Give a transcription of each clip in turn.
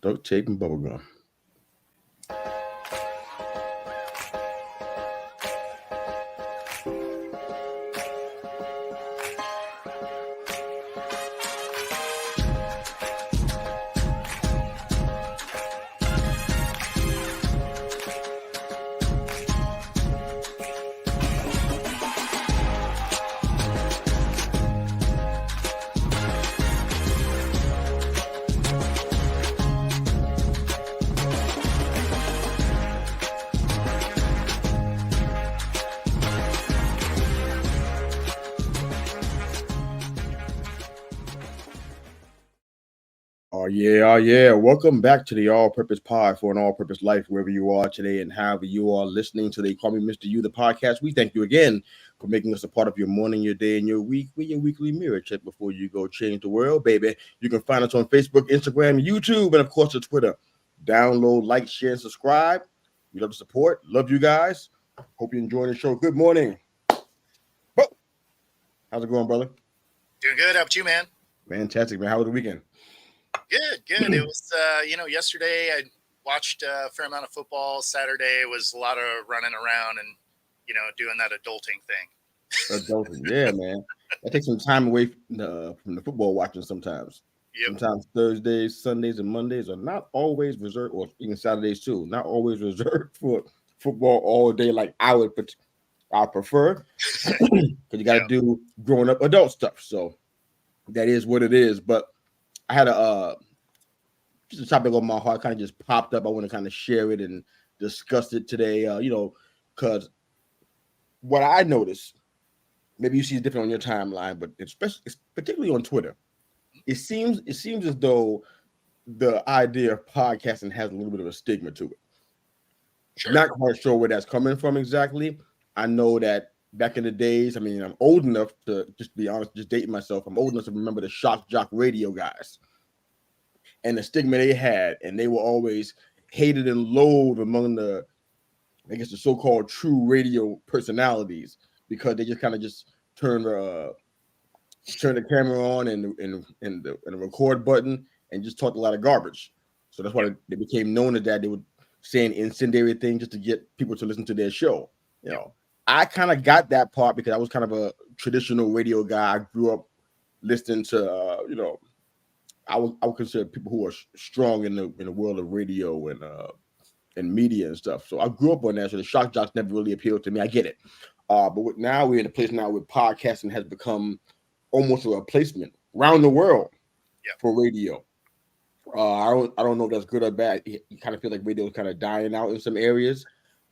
duct tape and bubble gum. Oh yeah. Welcome back to the All-Purpose Pod for an All-Purpose Life, wherever you are today and however you are listening to the Call Me Mr. You, the podcast. We thank you again for making us a part of your morning, your day, and your week. We're your weekly mirror check before you go change the world, baby. You can find us on Facebook, Instagram, YouTube, and of course, the Twitter. Download, like, share, and subscribe. We love the support. Love you guys. Hope you're enjoying the show. Good morning. Oh, how's it going, brother? Doing good. How about you, man? Fantastic, man. How was the weekend? Good. It was, yesterday I watched a fair amount of football. Saturday was a lot of running around and, doing that adulting thing. Adulting, yeah, man. That takes some time away from the football watching sometimes. Yep. Sometimes Thursdays, Sundays, and Mondays are not always reserved, or even Saturdays too, not always reserved for football all day like I prefer, because you got to do grown up adult stuff. So that is what it is. But I had just a topic on my heart, kind of just popped up. I want to kind of share it and discuss it today, because what I noticed, maybe you see it different on your timeline, but it's particularly on Twitter. It seems as though the idea of podcasting has a little bit of a stigma to it. Sure. Not quite sure where that's coming from exactly. I know that back in the days, I mean, I'm old enough to, just be honest, just dating myself, I'm old enough to remember the shock jock radio guys and the stigma they had, and they were always hated and loathed among the so-called true radio personalities, because they just kind of just turn the camera on and the record button and just talked a lot of garbage. So that's why they became known as that. They would say an incendiary thing just to get people to listen to their show. I kind of got that part because I was kind of a traditional radio guy. I grew up listening to, I would consider people who are strong in the world of radio and media and stuff. So I grew up on that. So the shock jocks never really appealed to me. I get it. But now we're in a place now where podcasting has become almost a replacement around the world for radio. I don't know if that's good or bad. You kind of feel like radio is kind of dying out in some areas.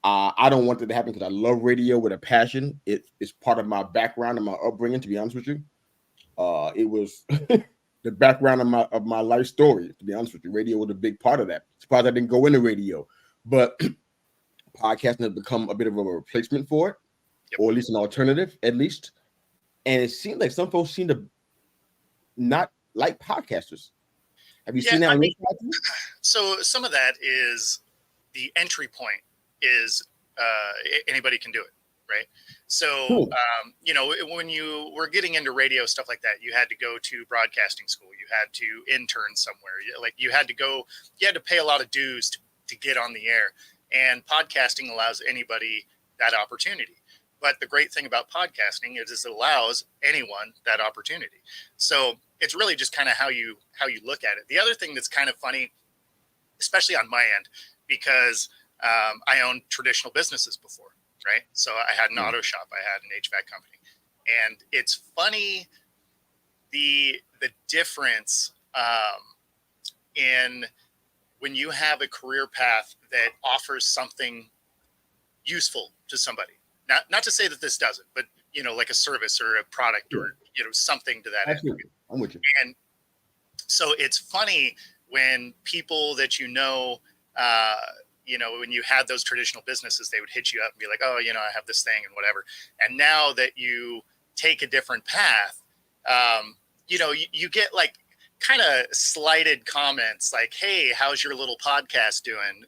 I don't want that to happen because I love radio with a passion. It's part of my background and my upbringing, to be honest with you. It was the background of my life story, to be honest with you. Radio was a big part of that. Surprised I didn't go into radio. But podcasting has become a bit of a replacement for it, or at least an alternative, at least. And it seems like some folks seem to not like podcasters. Have you seen that? So some of that is the entry point is anybody can do it, right? So, cool. When you were getting into radio, stuff like that, you had to go to broadcasting school. You had to intern somewhere. You had to pay a lot of dues to get on the air. And podcasting allows anybody that opportunity. But the great thing about podcasting is it allows anyone that opportunity. So it's really just kind of how you look at it. The other thing that's kind of funny, especially on my end, because I owned traditional businesses before, right? So I had an auto shop, I had an HVAC company, and it's funny the difference in when you have a career path that offers something useful to somebody. Not to say that this doesn't, but like a service or a product or something to that end. I'm with you. And so it's funny when people that when you had those traditional businesses, they would hit you up and be like, oh, I have this thing and whatever. And now that you take a different path, you get like kind of slighted comments like, hey, how's your little podcast doing?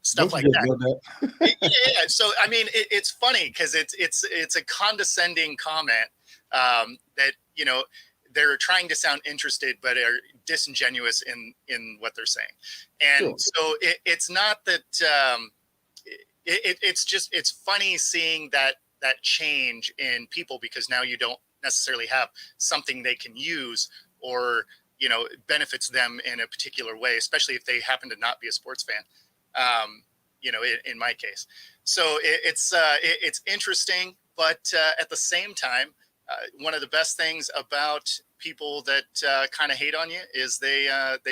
Stuff like that. Yeah. So, I mean, it's funny because it's a condescending comment that, they're trying to sound interested, but are disingenuous in what they're saying. And so it's not that it's funny seeing that change in people, because now you don't necessarily have something they can use or, benefits them in a particular way, especially if they happen to not be a sports fan. In my case. So it's interesting, but at the same time, one of the best things about people that kind of hate on you is they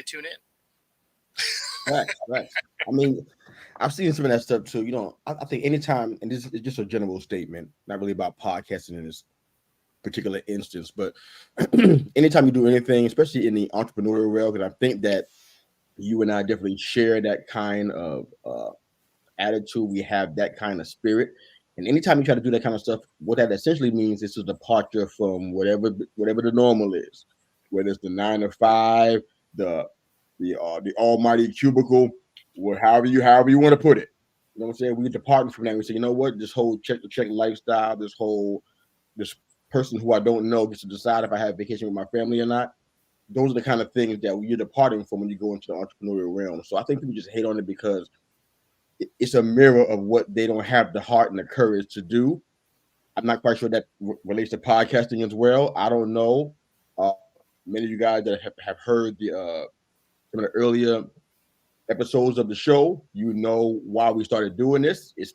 tune in. Right. I mean, I've seen some of that stuff too. I think anytime, and this is just a general statement, not really about podcasting in this particular instance, but anytime you do anything, especially in the entrepreneurial realm, because I think that you and I definitely share that kind of attitude. We have that kind of spirit. And anytime you try to do that kind of stuff, what that essentially means is a departure from whatever the normal is, whether it's the 9 to 5, the almighty cubicle, or however you want to put it. You know what I'm saying? We're departing from that. We say, you know what? This whole check lifestyle, this person who I don't know gets to decide if I have vacation with my family or not. Those are the kind of things that you're departing from when you go into the entrepreneurial realm. So I think people just hate on it because it's a mirror of what they don't have the heart and the courage to do. I'm not quite sure that relates to podcasting as well. I don't know. Many of you guys that have heard some of the earlier episodes of the show, you know why we started doing this. It's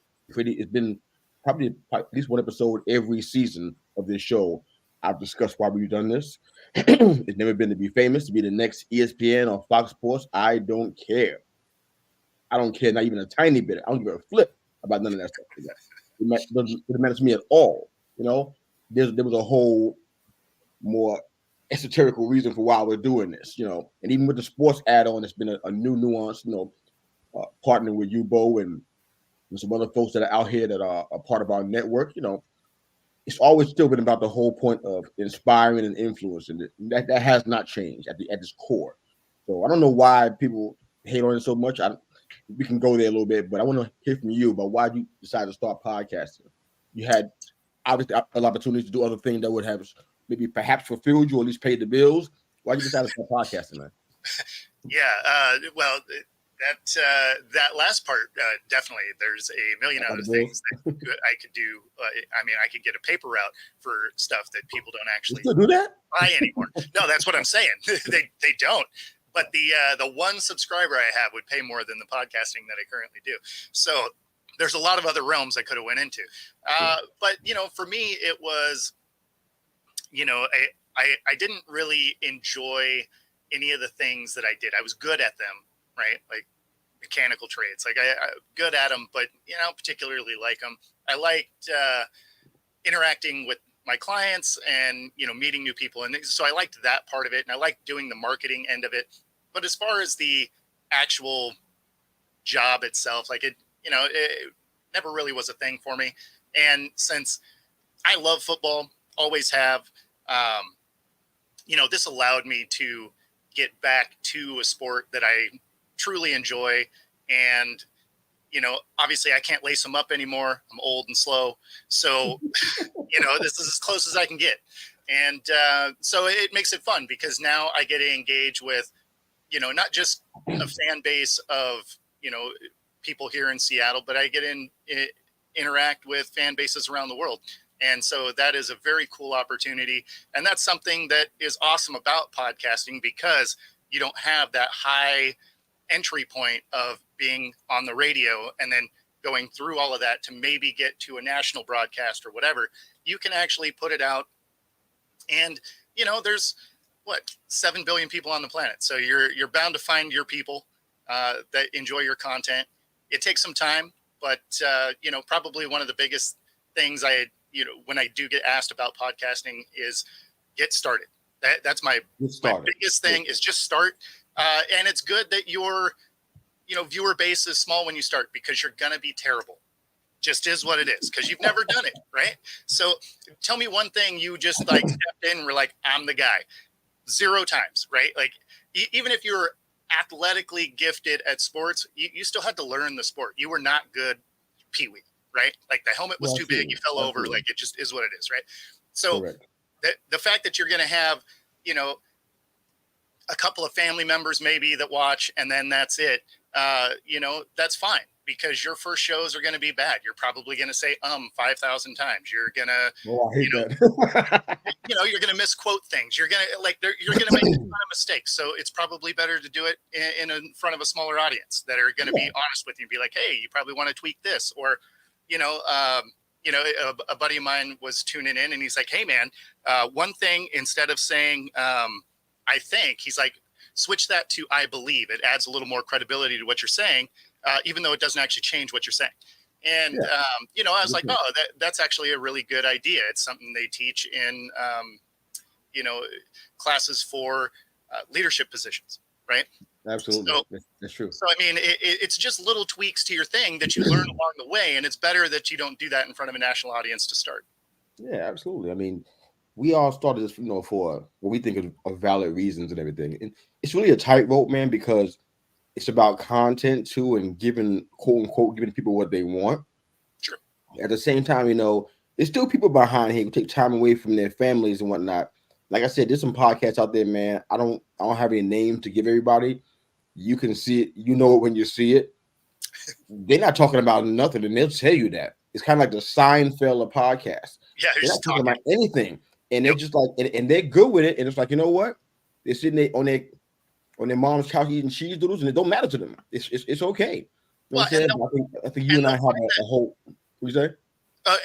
been probably at least one episode every season of this show. I've discussed why we've done this. It's never been to be famous, to be the next ESPN or Fox Sports. I don't care. Not even a tiny bit. I don't give a flip about none of that stuff. It doesn't matter to me at all. There was a whole more esoterical reason for why we're doing this. And even with the sports add-on, it's been a new nuance. Partnering with you, Bo, and some other folks that are out here that are a part of our network. It's always still been about the whole point of inspiring and influencing. That has not changed at its core. So I don't know why people hate on it so much. We can go there a little bit, but I want to hear from you about why you decided to start podcasting. You had obviously an opportunity to do other things that would have maybe perhaps fulfilled you or at least paid the bills. Why you decided to start podcasting, man? Yeah, well, that last part, definitely. There's a million other things that I could do. I could get a paper route for stuff that people don't actually do that buy anymore. No, that's what I'm saying. They don't. But the one subscriber I have would pay more than the podcasting that I currently do. So there's a lot of other realms I could have went into. But for me, it was, I didn't really enjoy any of the things that I did. I was good at them, right? Like mechanical trades, like I good at them, but particularly like them. I liked interacting with my clients and meeting new people, and so I liked that part of it, and I liked doing the marketing end of it. But as far as the actual job itself, like it never really was a thing for me. And since I love football, always have, this allowed me to get back to a sport that I truly enjoy. And obviously I can't lace them up anymore. I'm old and slow, so this is as close as I can get. And so it makes it fun because now I get to engage with not just a fan base of people here in Seattle, but I get interact with fan bases around the world. And so that is a very cool opportunity. And that's something that is awesome about podcasting, because you don't have that high entry point of being on the radio and then going through all of that to maybe get to a national broadcast or whatever. You can actually put it out, and there's 7 billion people on the planet, so you're bound to find your people that enjoy your content. It takes some time, but probably one of the biggest things when I do get asked about podcasting is get started. That's my biggest thing is just start. And it's good that your viewer base is small when you start, because you're going to be terrible. Just is what it is, because you've never done it, right? So tell me one thing you just stepped in and were like, I'm the guy. 0 times, right? Like even if you're athletically gifted at sports, you still had to learn the sport. You were not good peewee, right? Like the helmet was too big, you fell over. Like it just is what it is, right? So the fact that you're going to have you know, a couple of family members maybe that watch, and then that's it. You know, that's fine, because your first shows are going to be bad. You're probably going to say 5,000 times. You're going to, I hate that. you're going to misquote things. You're going to you're going to make a ton of mistakes. So it's probably better to do it in front of a smaller audience that are going to be honest with you and be like, hey, you probably want to tweak this, or, a buddy of mine was tuning in and he's like, hey man, one thing, instead of saying, I think, he's like, switch that to I believe. It adds a little more credibility to what you're saying, even though it doesn't actually change what you're saying. And, I was like, oh, that's actually a really good idea. It's something they teach in, classes for leadership positions, right? Absolutely. So, that's true. So, I mean, it's just little tweaks to your thing that you learn along the way. And it's better that you don't do that in front of a national audience to start. Yeah, absolutely. I mean, we all started this, for what we think of valid reasons and everything. And it's really a tightrope, man, because it's about content too, and giving, quote unquote, giving people what they want. Sure. At the same time, there's still people behind here who take time away from their families and whatnot. Like I said, there's some podcasts out there, man. I don't have any names to give everybody. You can see it, it when you see it. They're not talking about nothing, and they'll tell you that. It's kind of like the Seinfeld of podcasts. Yeah, they're not talking about anything, and they're just like, and they're good with it. And it's like, you know what? They're sitting there on their mom's couch eating cheese doodles, and it don't matter to them. It's okay. What I'm saying? I think you and I have a whole. What you say?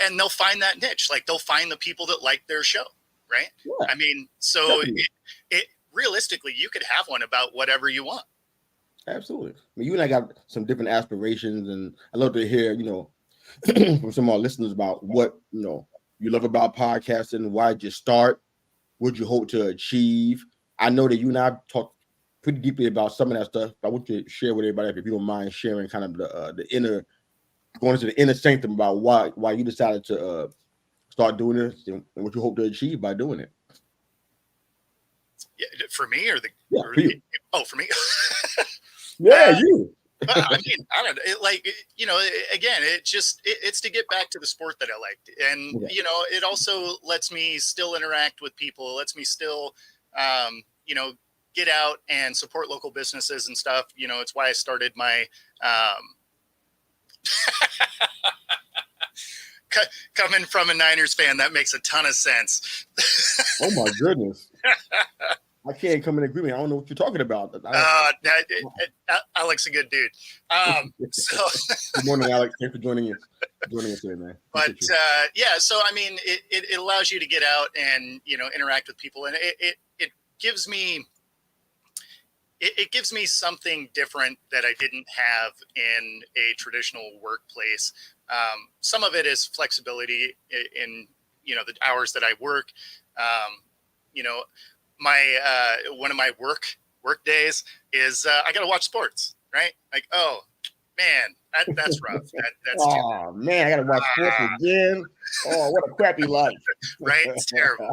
And they'll find that niche. Like, they'll find the people that like their show, right? Yeah, I mean, so it realistically, you could have one about whatever you want. Absolutely. I mean, you and I got some different aspirations, and I love to hear, from some of our listeners about what you love about podcasting. Why did you start? What you hope to achieve? I know that you and I talked pretty deeply about some of that stuff. I want you to share with everybody, if you don't mind sharing, kind of the inner, going into the inner sanctum about why you decided to start doing this and what you hope to achieve by doing it. Yeah, for me or for you. For me. Yeah, you. I mean, I don't know. Again, it's to get back to the sport that I liked. And, it also lets me still interact with people, lets me still, get out and support local businesses and stuff. It's why I started my, coming from a Niners fan, that makes a ton of sense. Oh my goodness. I can't come in agreement. I don't know what you're talking about. Alex, a good dude. Good morning, Alex. Thanks for joining us today, man. But so I mean, it allows you to get out and interact with people, and it gives me something different that I didn't have in a traditional workplace. Some of it is flexibility in the hours that I work. My one of my work days is I got to watch sports, right? Like, oh man, that's rough. Oh man, I got to watch sports again. Oh, what a crappy life. Right? It's terrible.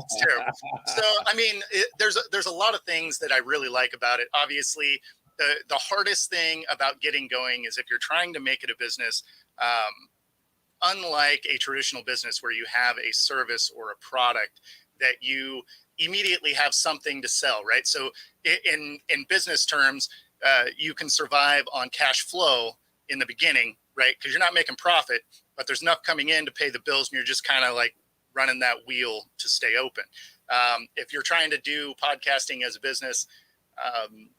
So, I mean, there's a lot of things that I really like about it. Obviously, the hardest thing about getting going is if you're trying to make it a business. Unlike a traditional business where you have a service or a product that you immediately have something to sell, right? So in business terms, you can survive on cash flow in the beginning, right? Because you're not making profit, but there's enough coming in to pay the bills, and you're just kind of like running that wheel to stay open. If you're trying to do podcasting as a business,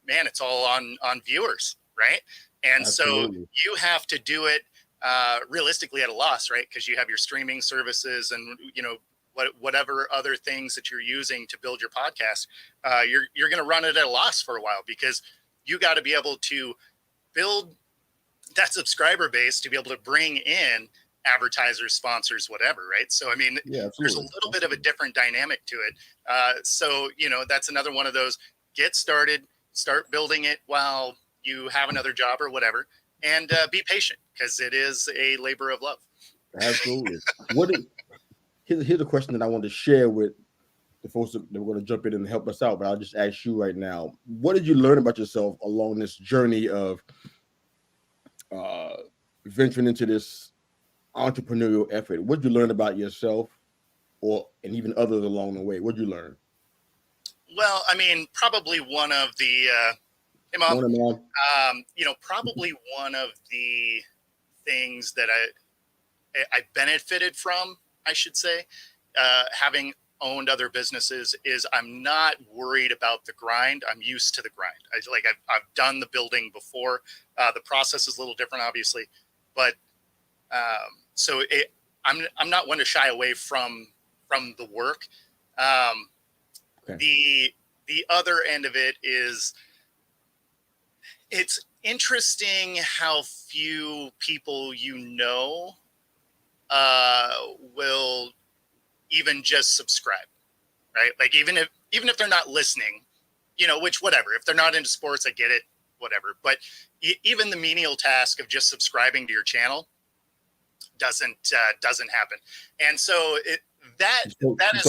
man, it's all on viewers, right? And Absolutely. So you have to do it realistically at a loss, right? Because you have your streaming services and whatever other things that you're using to build your podcast, you're going to run it at a loss for a while, because you got to be able to build that subscriber base to be able to bring in advertisers, sponsors, whatever, right? So I mean, there's a little bit of a different dynamic to it. So that's another one of those. Get started, start building it while you have another job or whatever. And be patient, because it is a labor of love. Absolutely. Here's a question that I want to share with the folks that we're going to jump in and help us out. But I'll just ask you right now: what did you learn about yourself along this journey of venturing into this entrepreneurial effort? What did you learn about yourself, and even others along the way? What did you learn? Well, I mean, probably one of the hey mom, probably one of the things that I benefited from, I should say, having owned other businesses, is I'm not worried about the grind. I'm used to the grind. I've done the building before. The process is a little different, obviously, but I'm not one to shy away from the work. Okay. The other end of it is, it's interesting how few people will even just subscribe, right? Like even if they're not listening, which whatever. If they're not into sports, I get it, whatever. But even the menial task of just subscribing to your channel doesn't happen, and so that is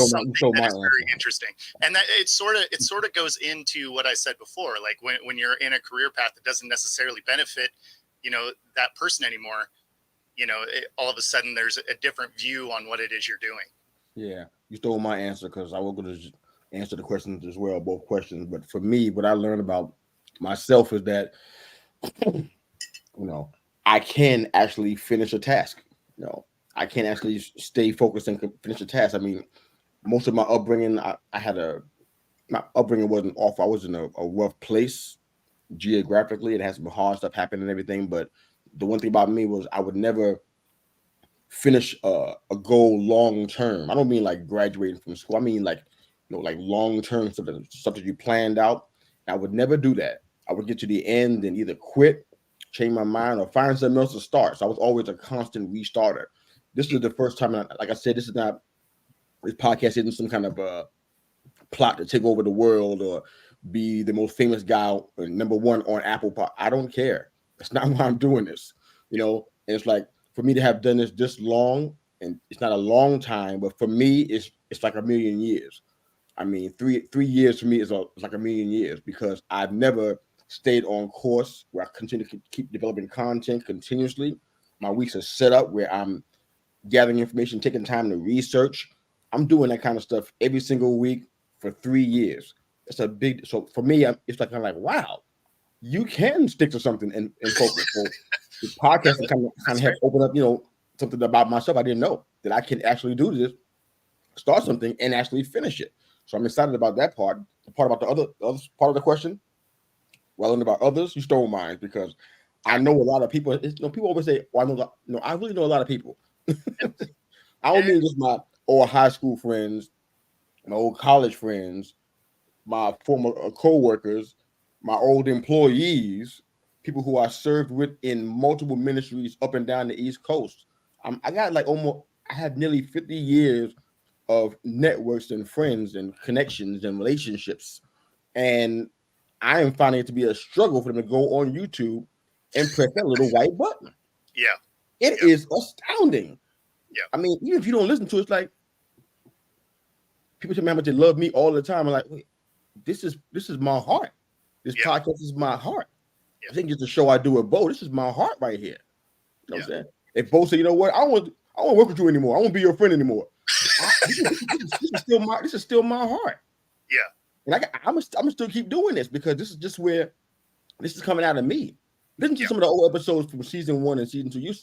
something that is very interesting, and that it sort of goes into what I said before. Like when you're in a career path that doesn't necessarily benefit, that person anymore, all of a sudden there's a different view on what it is you're doing. Yeah, you stole my answer, because I was going to answer the questions as well, both questions. But for me, what I learned about myself is that, I can actually finish a task. I can actually stay focused and finish a task. I mean, most of my upbringing, my upbringing wasn't awful. I was in a rough place geographically. It has some hard stuff happening and everything. But the one thing about me was I would never finish a goal long term. I don't mean like graduating from school. I mean like long term stuff that you planned out. I would never do that. I would get to the end and either quit, change my mind, or find something else to start. So I was always a constant restarter. This is the first time, like I said, this podcast isn't some kind of plot to take over the world or be the most famous guy, number one on Apple Pod. I don't care. That's not why I'm doing this. And it's like, for me to have done this long, and it's not a long time, but for me, it's like a million years. I mean, three years for me is like a million years, because I've never stayed on course where I continue to keep developing content continuously. My weeks are set up where I'm gathering information, taking time to research. I'm doing that kind of stuff every single week for 3 years. So for me, it's like, I'm like, wow, you can stick to something and focus. So the podcast kind of help open up, something about myself I didn't know, that I can actually do this, start something and actually finish it. So I'm excited about that part. The part about the other part of the question, well, and about others, you stole mine, because I know a lot of people. People always say, "Well, I really know a lot of people." I don't mean just my old high school friends, my old college friends, my former co-workers, my old employees, people who I served with in multiple ministries up and down the East Coast. I have nearly 50 years of networks and friends and connections and relationships. And I am finding it to be a struggle for them to go on YouTube and press that little white button. Yeah. It is astounding. Yeah. I mean, even if you don't listen to it, it's like people tell me how much they love me all the time. I'm like, wait, this is my heart. This podcast is my heart. Yeah. I think just the show I do with Bo, this is my heart right here. You know what I'm saying? If Bo said, you know what, I don't want to work with you anymore. I won't be your friend anymore. This is still my heart. Yeah. And I'm gonna still keep doing this, because this is just where this is coming out of me. Listen to some of the old episodes from season 1 and season 2.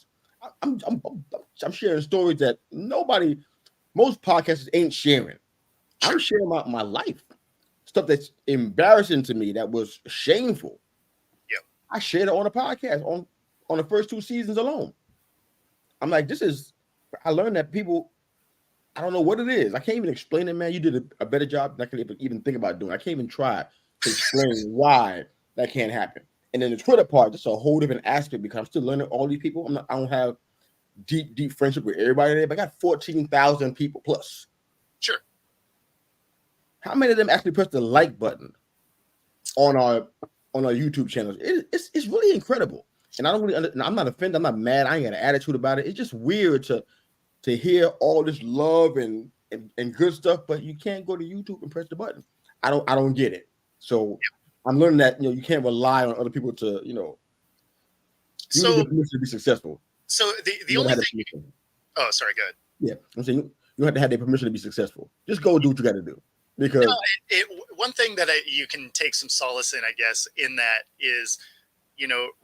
I'm sharing stories that most podcasters ain't sharing. I'm sharing my life, stuff that's embarrassing to me, that was shameful. Yeah, I shared it on a podcast on the first 2 seasons alone. I'm like, I learned that people, I don't know what it is. I can't even explain it, man. You did a better job than I could even think about doing. I can't even try to explain why that can't happen. And then the Twitter part, just a whole different aspect, because I'm still learning all these people. I don't have deep friendship with everybody there, but I got 14,000 people plus. Sure. How many of them actually press the like button on our YouTube channels? It's really incredible. And I don't really, I'm not offended. I'm not mad. I ain't got an attitude about it. It's just weird to hear all this love and good stuff, but you can't go to YouTube and press the button. I don't get it. So I'm learning that you can't rely on other people to you need the permission to be successful. So the only thing. Oh, sorry. Go ahead. Yeah, I'm saying you have to have their permission to be successful. Just go do what you got to do. Because one thing that you can take some solace in, I guess, in that is,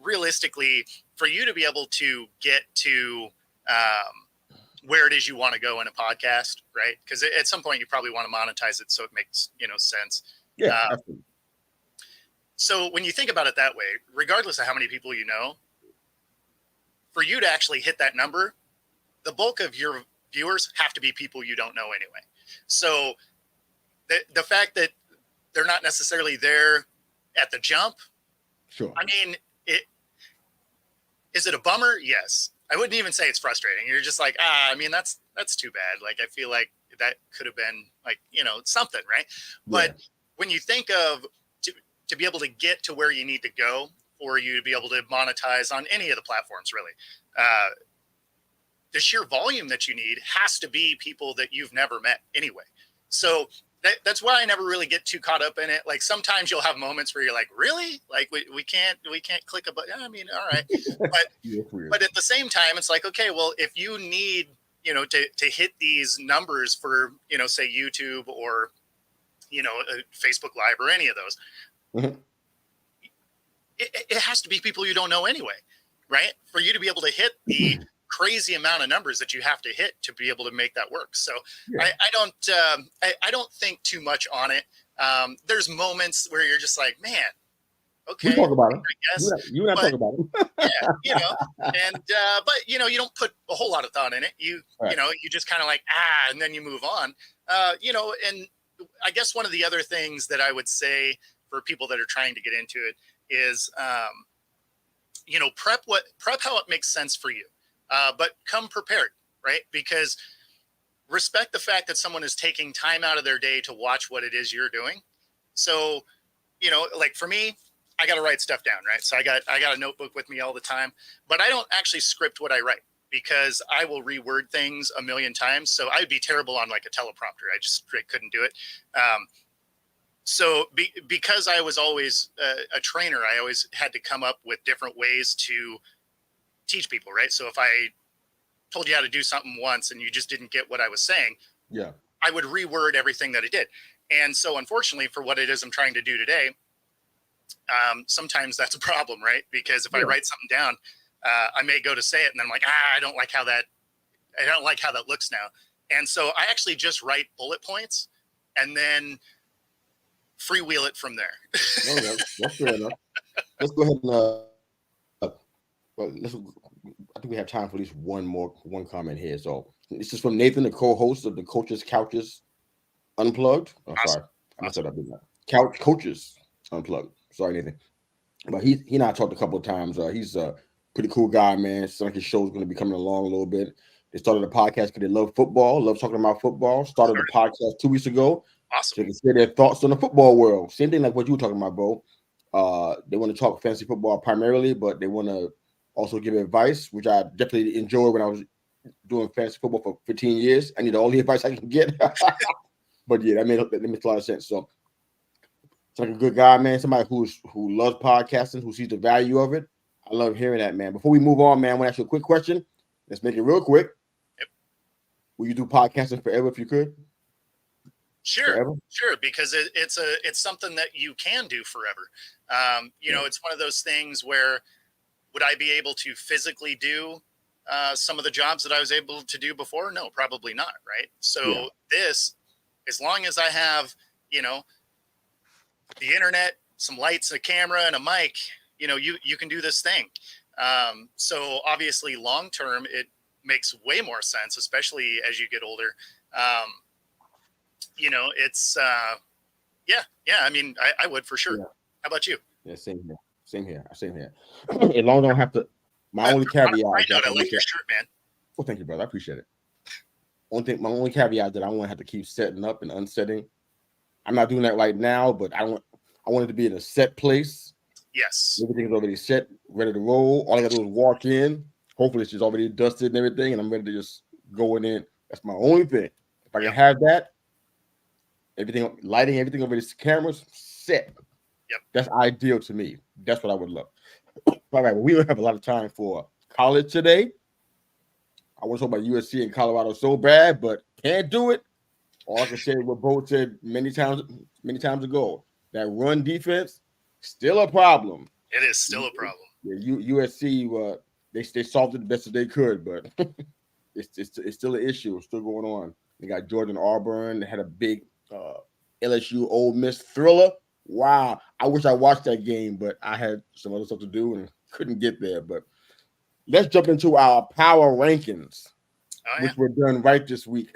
realistically, for you to be able to get to where it is you want to go in a podcast, right? Because at some point you probably want to monetize it so it makes, sense. Yeah, absolutely. So when you think about it that way, regardless of how many people you know, for you to actually hit that number, the bulk of your viewers have to be people you don't know anyway. So the fact that they're not necessarily there at the jump, sure. I mean, is it a bummer? Yes. I wouldn't even say it's frustrating. You're just like, I mean, that's too bad. Like, I feel like that could have been like, something, right? Yeah. But when you think of to be able to get to where you need to go, for you to be able to monetize on any of the platforms, really, the sheer volume that you need has to be people that you've never met anyway. So that's why I never really get too caught up in it. Like, sometimes you'll have moments where you're like, really? Like, we can't click a button. I mean, all right. But at the same time, it's like, okay, well, if you need, to hit these numbers for, say YouTube or, Facebook Live or any of those, mm-hmm. it has to be people you don't know anyway, right? For you to be able to hit the crazy amount of numbers that you have to hit to be able to make that work. So yeah. I don't think too much on it. There's moments where you're just like, man, okay. We talk about it. I guess. You and I talk about it. Yeah, and but you don't put a whole lot of thought in it. You just kind of like, and then you move on. And I guess one of the other things that I would say for people that are trying to get into it is, prep how it makes sense for you. But come prepared, right? Because respect the fact that someone is taking time out of their day to watch what it is you're doing. So, like for me, I got to write stuff down, right? So I got a notebook with me all the time, but I don't actually script what I write because I will reword things a million times. So I'd be terrible on like a teleprompter. I just couldn't do it. So because I was always a trainer, I always had to come up with different ways to teach people, right? So if I told you how to do something once and you just didn't get what I was saying, yeah, I would reword everything that I did. And so unfortunately for what it is I'm trying to do today, sometimes that's a problem, right? Because if I write something down, I may go to say it and then I'm like, I don't like how that looks now. And so I actually just write bullet points and then freewheel it from there. Okay, that's fair enough. Let's go ahead and I think we have time for at least one comment here. So this is from Nathan, the co-host of the Coaches Couches Unplugged. Oh, awesome. Sorry, Couch Coaches Unplugged. Sorry, Nathan. But he and I talked a couple of times. He's a pretty cool guy, man. It's like his show's going to be coming along a little bit. They started a podcast because they love football, love talking about football. Started the podcast 2 weeks ago. Awesome. So they can share their thoughts on the football world. Same thing like what you were talking about, bro. They want to talk fantasy football primarily, but they want to also give advice, which I definitely enjoyed when I was doing fantasy football for 15 years. I need all the advice I can get. But yeah, that makes a lot of sense. So it's like a good guy, man. Somebody who loves podcasting, who sees the value of it. I love hearing that, man. Before we move on, man, I want to ask you a quick question. Let's make it real quick. Yep. Will you do podcasting forever if you could? Sure, because it's something that you can do forever. It's one of those things where would I be able to physically do some of the jobs that I was able to do before? No, probably not, right? So this, as long as I have, the internet, some lights, a camera, and a mic, you can do this thing. So obviously long term, it makes way more sense, especially as you get older. It's I mean, I would for sure. Yeah. How about you? Yeah, same here. As long as I don't have to. My only caveat. I like your shirt, man. Well, thank you, brother. I appreciate it. My only caveat that I want to have to keep setting up and unsetting. I'm not doing that right now, but I want it to be in a set place. Yes. Everything's already set, ready to roll. All I got to do is walk in. Hopefully, it's just already dusted and everything, and I'm ready to just go in. That's my only thing. If I can have that, everything, lighting, everything over these cameras set. Yep. That's ideal to me. That's what I would love. All right, well, we don't have a lot of time for college today. I want to talk about USC and Colorado so bad, but can't do it. All I can say what Bo said many times ago, that run defense still a problem. It is still a problem. USC they solved it the best that they could, but it's still an issue. It's still going on. They got Jordan Auburn. They had a big LSU Ole Miss thriller. Wow, I wish I watched that game, but I had some other stuff to do and couldn't get there. But let's jump into our power rankings, which were done right this week.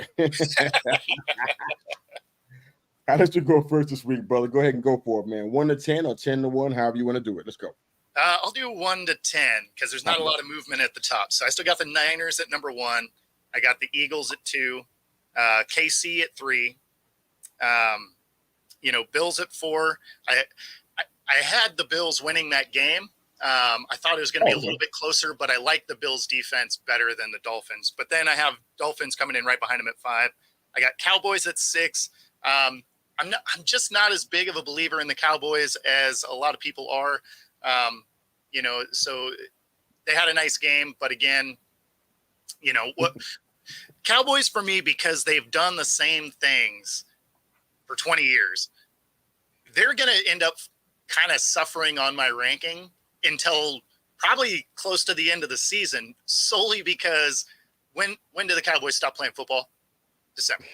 I'll let you go first this week, brother. Go ahead and go for it, man. 1 to 10 or 10 to 1, however you want to do it. Let's go. I'll do 1 to 10 because there's not a lot of movement at the top. So I still got the Niners at number 1. I got the Eagles at 2, KC at 3. Bills at 4. I had the Bills winning that game. I thought it was going to be a little bit closer, but I like the Bills defense better than the Dolphins. But then I have Dolphins coming in right behind them at 5. I got Cowboys at 6. I'm just not as big of a believer in the Cowboys as a lot of people are. So they had a nice game, but again, what Cowboys for me, because they've done the same things for 20 years, they're going to end up kind of suffering on my ranking until probably close to the end of the season, solely because when do the Cowboys stop playing football? December.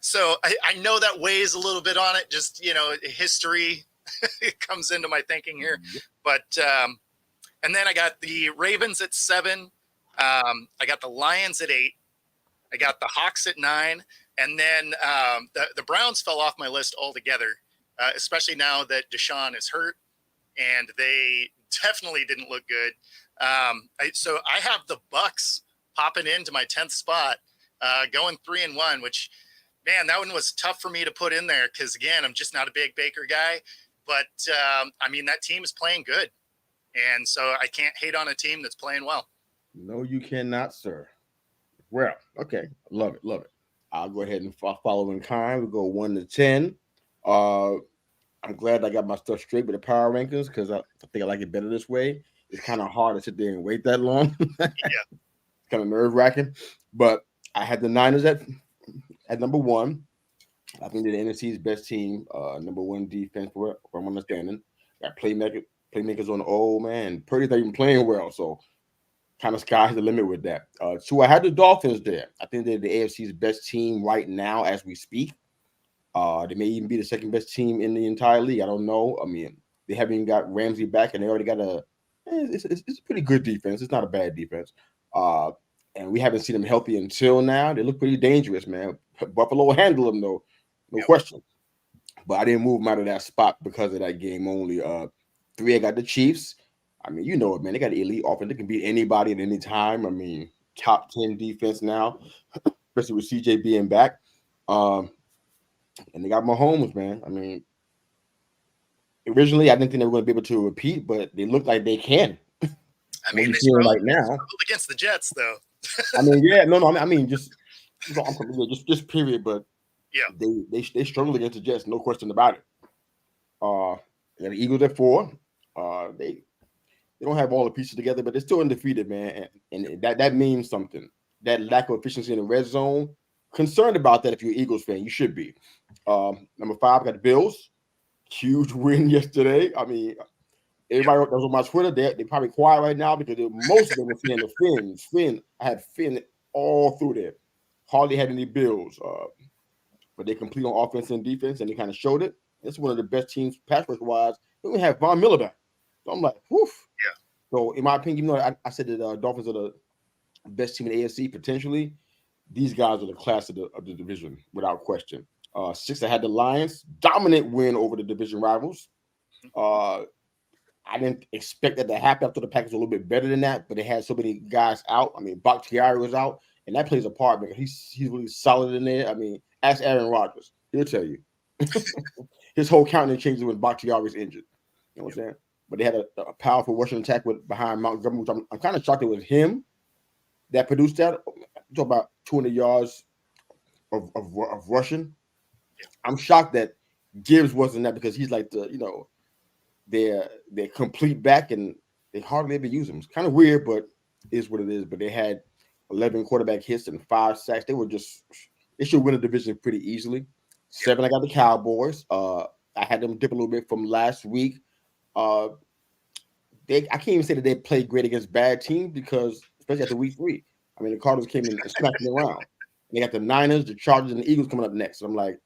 So I know that weighs a little bit on it. Just, history comes into my thinking here. But and then I got the Ravens at 7. I got the Lions at 8. I got the Hawks at 9. And then the Browns fell off my list altogether, especially now that Deshaun is hurt. And they definitely didn't look good. So I have the Bucks popping into my 10th spot, going 3-1, which, man, that one was tough for me to put in there because, again, I'm just not a big Baker guy. But, that team is playing good. And so I can't hate on a team that's playing well. No, you cannot, sir. Well, okay. Love it. I'll go ahead and follow in kind. We'll go 1 to 10. I'm glad I got my stuff straight with the power rankings because I think I like it better this way. It's kind of hard to sit there and wait that long. Yeah. It's kind of nerve-wracking. But I had the Niners at number 1. I think they're the NFC's best team, number 1 defense, from my understanding. Got playmakers on the old man. Purdy's not even playing well, so kind of sky's the limit with that. 2, I had the Dolphins there. I think they're the AFC's best team right now as we speak. They may even be the second best team in the entire league. I don't know. I mean, they haven't even got Ramsey back, and they already got it's a pretty good defense. It's not a bad defense. And we haven't seen them healthy until now. They look pretty dangerous, man. Buffalo will handle them, though. No question. But I didn't move them out of that spot because of that game only. 3, I got the Chiefs. I mean, you know it, man. They got an elite offense. They can beat anybody at any time. I mean, top 10 defense now, especially with CJ being back. And they got Mahomes, man. I mean, originally I didn't think they were going to be able to repeat, but they look like they can. I mean, they struggled right now against the Jets, though. I mean, yeah, no. I mean, just period. But yeah, they struggled against the Jets, no question about it. The Eagles at 4. They don't have all the pieces together, but they're still undefeated, man, and that means something. That lack of efficiency in the red zone. Concerned about that if you're an Eagles fan, you should be. Number 5, got the Bills. Huge win yesterday. I mean, everybody that was on my Twitter, they're probably quiet right now because most of them were saying the Fins. I had Finn all through there. Hardly had any Bills. But they complete on offense and defense, and they kind of showed it. It's one of the best teams pass rush-wise. Then we have Von Miller back. So I'm like, woof. Yeah. So in my opinion, even though I said that Dolphins are the best team in the AFC potentially, these guys are the class of the division without question. 6, I had the Lions. Dominant win over the division rivals. I didn't expect that to happen. I thought the Packers were a little bit better than that, but they had so many guys out. I mean, Bakhtiari was out, and that plays a part because he's really solid in there. I mean, ask Aaron Rodgers. He'll tell you. His whole counting changes when Bakhtiari was injured. You know what I'm saying? But they had a powerful rushing attack behind Montgomery, which I'm kind of shocked it was him that produced that. Talk about 200 yards of rushing. I'm shocked that Gibbs wasn't that because he's like their complete back and they hardly ever use him. It's kind of weird, but it is what it is. But they had 11 quarterback hits and 5 sacks. They should win the division pretty easily. 7, I got the Cowboys. I had them dip a little bit from last week. I can't even say that they played great against bad teams because, especially after week 3, I mean, the Cardinals came in and smacked them around. They got the Niners, the Chargers, and the Eagles coming up next. So I'm like,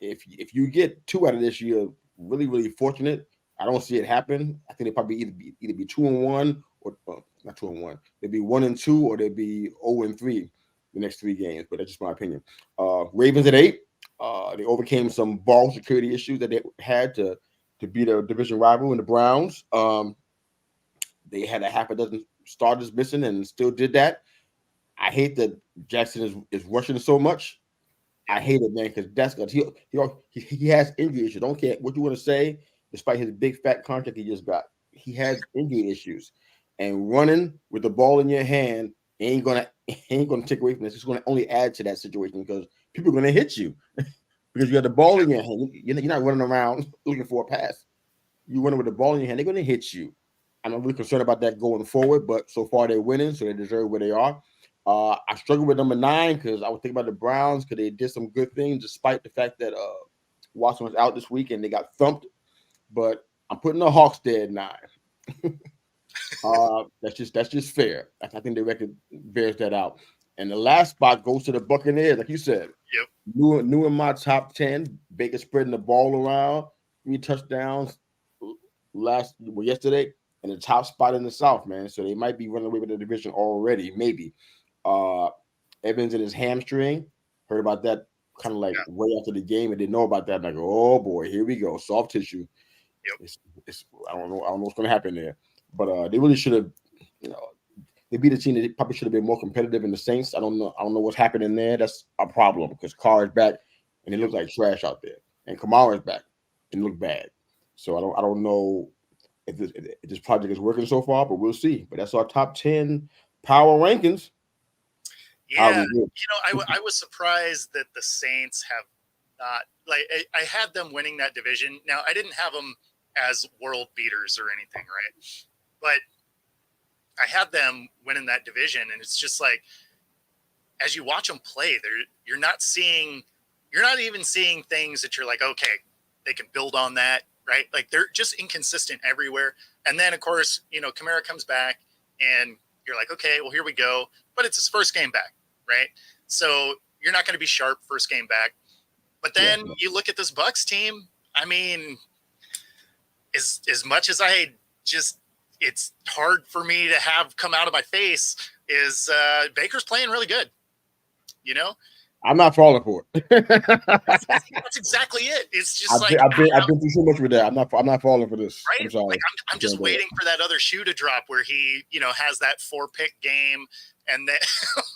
if you get 2 out of this, you're really, really fortunate. I don't see it happen. I think they probably either be 2-1 or not 2-1. They'd be 1-2 or they'd be 0-3 the next 3 games. But that's just my opinion. Ravens at 8. They overcame some ball security issues that they had to beat a division rival in the Browns. They had a half a dozen starters missing and still did that. I hate that Jackson is rushing so much. I hate it, man, because that's good. He has injury issues. Don't care what you want to say, despite his big fat contract he just got. He has injury issues, and running with the ball in your hand ain't gonna take away from this. It's gonna only add to that situation because people are gonna hit you because you have the ball in your hand. You're not running around looking for a pass. You running with the ball in your hand, they're gonna hit you. I'm not really concerned about that going forward, but so far they're winning, so they deserve where they are. I struggle with number 9 because I was thinking about the Browns because they did some good things despite the fact that Watson was out this week and they got thumped. But I'm putting the Hawks there at 9. That's just fair. I think the record bears that out. And the last spot goes to the Buccaneers, like you said. Yep. New in my top 10. Baker spreading the ball around, 3 touchdowns yesterday, and the top spot in the South, man. So they might be running away with the division already, maybe. Evans and his hamstring. Heard about that kind of like way after the game and didn't know about that. And I go, oh boy, here we go. Soft tissue. Yep. I don't know what's going to happen there. But they really should have, they beat a team that probably should have been more competitive in the Saints. I don't know what's happening there. That's a problem because Carr is back and it looks like trash out there. And Kamara is back and look bad. So I don't know if this project is working so far, but we'll see. But that's our top 10 power rankings. Yeah, I was surprised that the Saints have not, like, I had them winning that division. Now, I didn't have them as world beaters or anything, right? But I had them winning that division, and it's just like, as you watch them play, you're not even seeing things that you're like, okay, they can build on that, right? Like, they're just inconsistent everywhere. And then, of course, Kamara comes back, and you're like, okay, well, here we go. But it's his first game back, right? So you're not going to be sharp first game back. But then you look at this Bucs team. I mean, as much as it's hard for me to have come out of my face, is Baker's playing really good, I'm not falling for it. That's exactly it. It's just I've been through so much with that. I'm not falling for this. Right? I'm sorry. Like I'm just waiting for that other shoe to drop where he, has that 4-pick game, and that,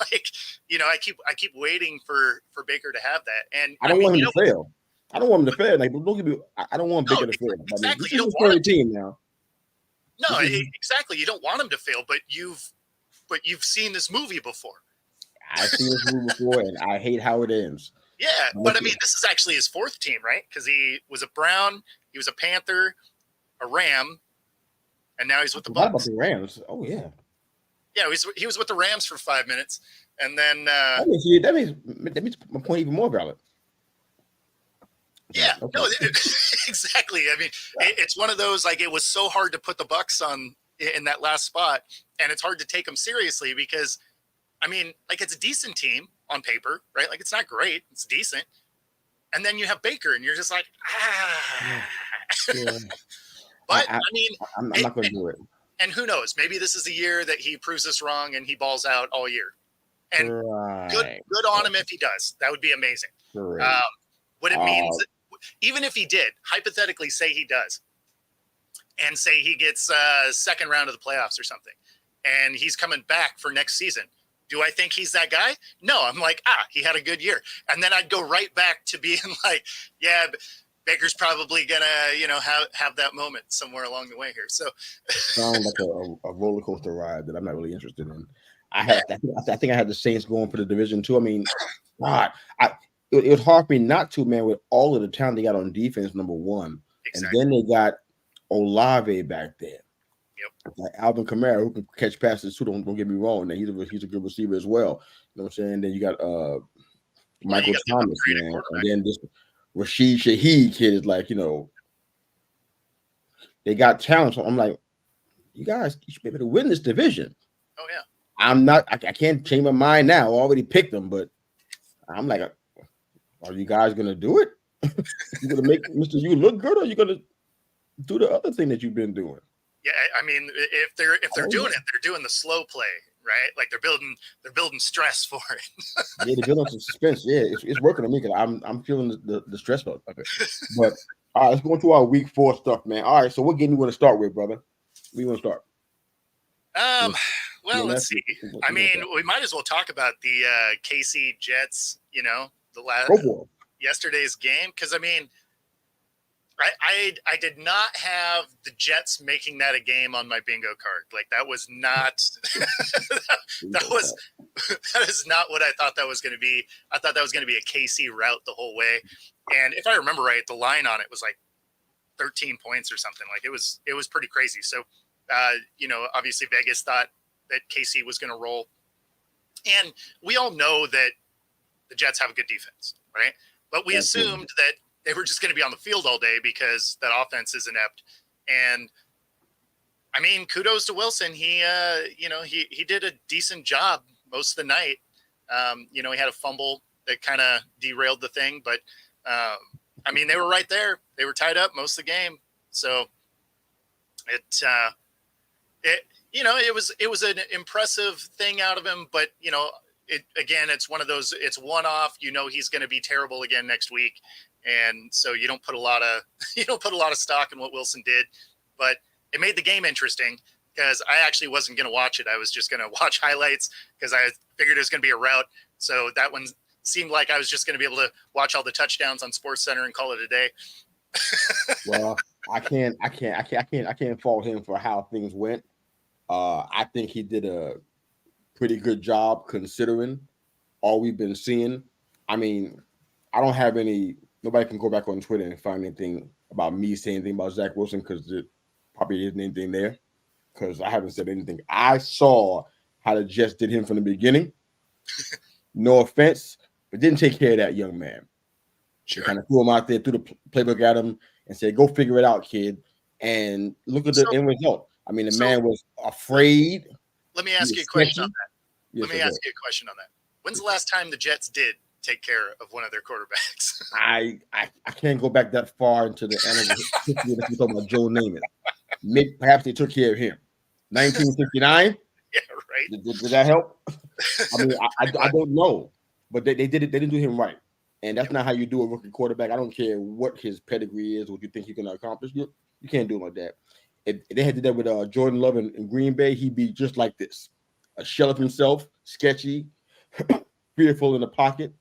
I keep waiting for Baker to have that. And I don't want him to fail. I don't want him to fail. Like, don't give me. I don't want Baker to fail. Exactly. You don't want a team now. No, exactly. You don't want him to fail, but you've seen this movie before. I've seen this movie before, and I hate how it ends. Yeah, but I mean, this is actually his 4th team, right? Because he was a Brown, he was a Panther, a Ram, and now he's with the Bucs. What about the Rams? Oh yeah. Yeah, he was with the Rams for 5 minutes, and then that means my point even more valid. Yeah, okay. No, exactly. I mean, it's one of those, like, it was so hard to put the Bucs in that last spot, and it's hard to take them seriously because, I mean, like, it's a decent team on paper, right? Like, it's not great, it's decent, and then you have Baker, and you're just like, Yeah. But I mean, I'm not going to do it. And who knows? Maybe this is the year that he proves us wrong and he balls out all year. And good on him if he does. That would be amazing. What it means, even if he did, hypothetically say he does, and say he gets second round of the playoffs or something, and he's coming back for next season. Do I think he's that guy? No, I'm like, he had a good year. And then I'd go right back to being like, yeah, Baker's probably gonna, have that moment somewhere along the way here. So sounds like a roller coaster ride that I'm not really interested in. I think I had the Saints going for the division too. I mean, God, it was hard for me not to, man, with all of the talent they got on defense, number one, exactly. And then they got Olave back there. Yep. Like Alvin Kamara, who can catch passes too. Don't get me wrong. He's a good receiver as well. You know what I'm saying? Then you got Michael Thomas, man, and then this Rashid Shaheed kid is like, they got talent. So I'm like, you guys, you should be able to win this division. Oh yeah. I can't change my mind now. I already picked them, but I'm like, are you guys gonna do it? You gonna make Mr. You look good, or are you gonna do the other thing that you've been doing? Yeah, I mean, if they're doing it, they're doing the slow play, right? Like they're building stress for it. Yeah, they're building some suspense. Yeah, it's working on me because I'm feeling the stress of it. But all right, let's go into our week 4 stuff, man. All right, so what game you want to start with, brother? Where you want to start? Well, let's see. I mean, we might as well talk about the KC Jets. The last yesterday's game, because I mean, I did not have the Jets making that a game on my bingo card. Like that was not that is not what I thought that was going to be. I thought that was going to be a KC route the whole way. And if I remember right, the line on it was like 13 points or something. Like it was pretty crazy. So, obviously Vegas thought that KC was going to roll. And we all know that the Jets have a good defense, right? But we assumed that they were just going to be on the field all day because that offense is inept. And I mean, kudos to Wilson. He did a decent job most of the night. He had a fumble that kind of derailed the thing, but I mean, they were right there. They were tied up most of the game. So it was an impressive thing out of him, but it's one of those, it's one off, he's going to be terrible again next week. And so you don't put a lot of stock in what Wilson did, but it made the game interesting because I actually wasn't going to watch it. I was just going to watch highlights because I figured it was going to be a rout. So that one seemed like I was just going to be able to watch all the touchdowns on SportsCenter and call it a day. Well, I can't fault him for how things went. I think he did a pretty good job considering all we've been seeing. I mean, I don't have nobody can go back on Twitter and find anything about me saying anything about Zach Wilson because there probably isn't anything there because I haven't said anything. I saw how the Jets did him from the beginning. No offense, but didn't take care of that young man. Sure. Kind of threw him out there, threw the playbook at him, and said, "Go figure it out, kid." And look at the end result. I mean, the man was afraid. Let me ask you a question on that. Let me ask you a question on that. When's the last time the Jets did take care of one of their quarterbacks? I can't go back that far into the history that we're talking about Joe Namath. Maybe perhaps they took care of him. 1959. Yeah, right. Did that help? I mean, I don't know, but they did it. They didn't do him right, and that's not how you do a rookie quarterback. I don't care what his pedigree is, what you think he's going to accomplish. You can't do him like that. If they had to do that with Jordan Love in Green Bay, he'd be just like this: a shell of himself, sketchy, fearful in the pocket,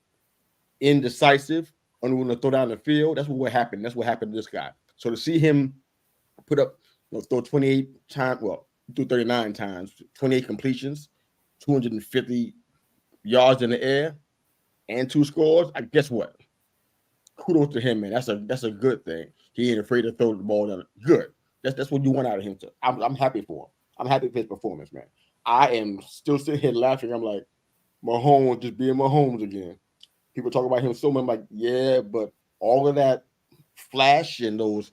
indecisive, unwilling to throw down the field. That's what happened. That's what happened to this guy. So to see him put up, throw 28 times, threw 39 times, 28 completions, 250 yards in the air, and 2 scores. I guess what? Kudos to him, man. That's a good thing. He ain't afraid to throw the ball down. Good. That's what you want out of him. I'm happy for him. I'm happy for his performance, man. I am still sitting here laughing. I'm like, Mahomes just being Mahomes again. People talk about him so much. I'm like, yeah, but all of that flash and those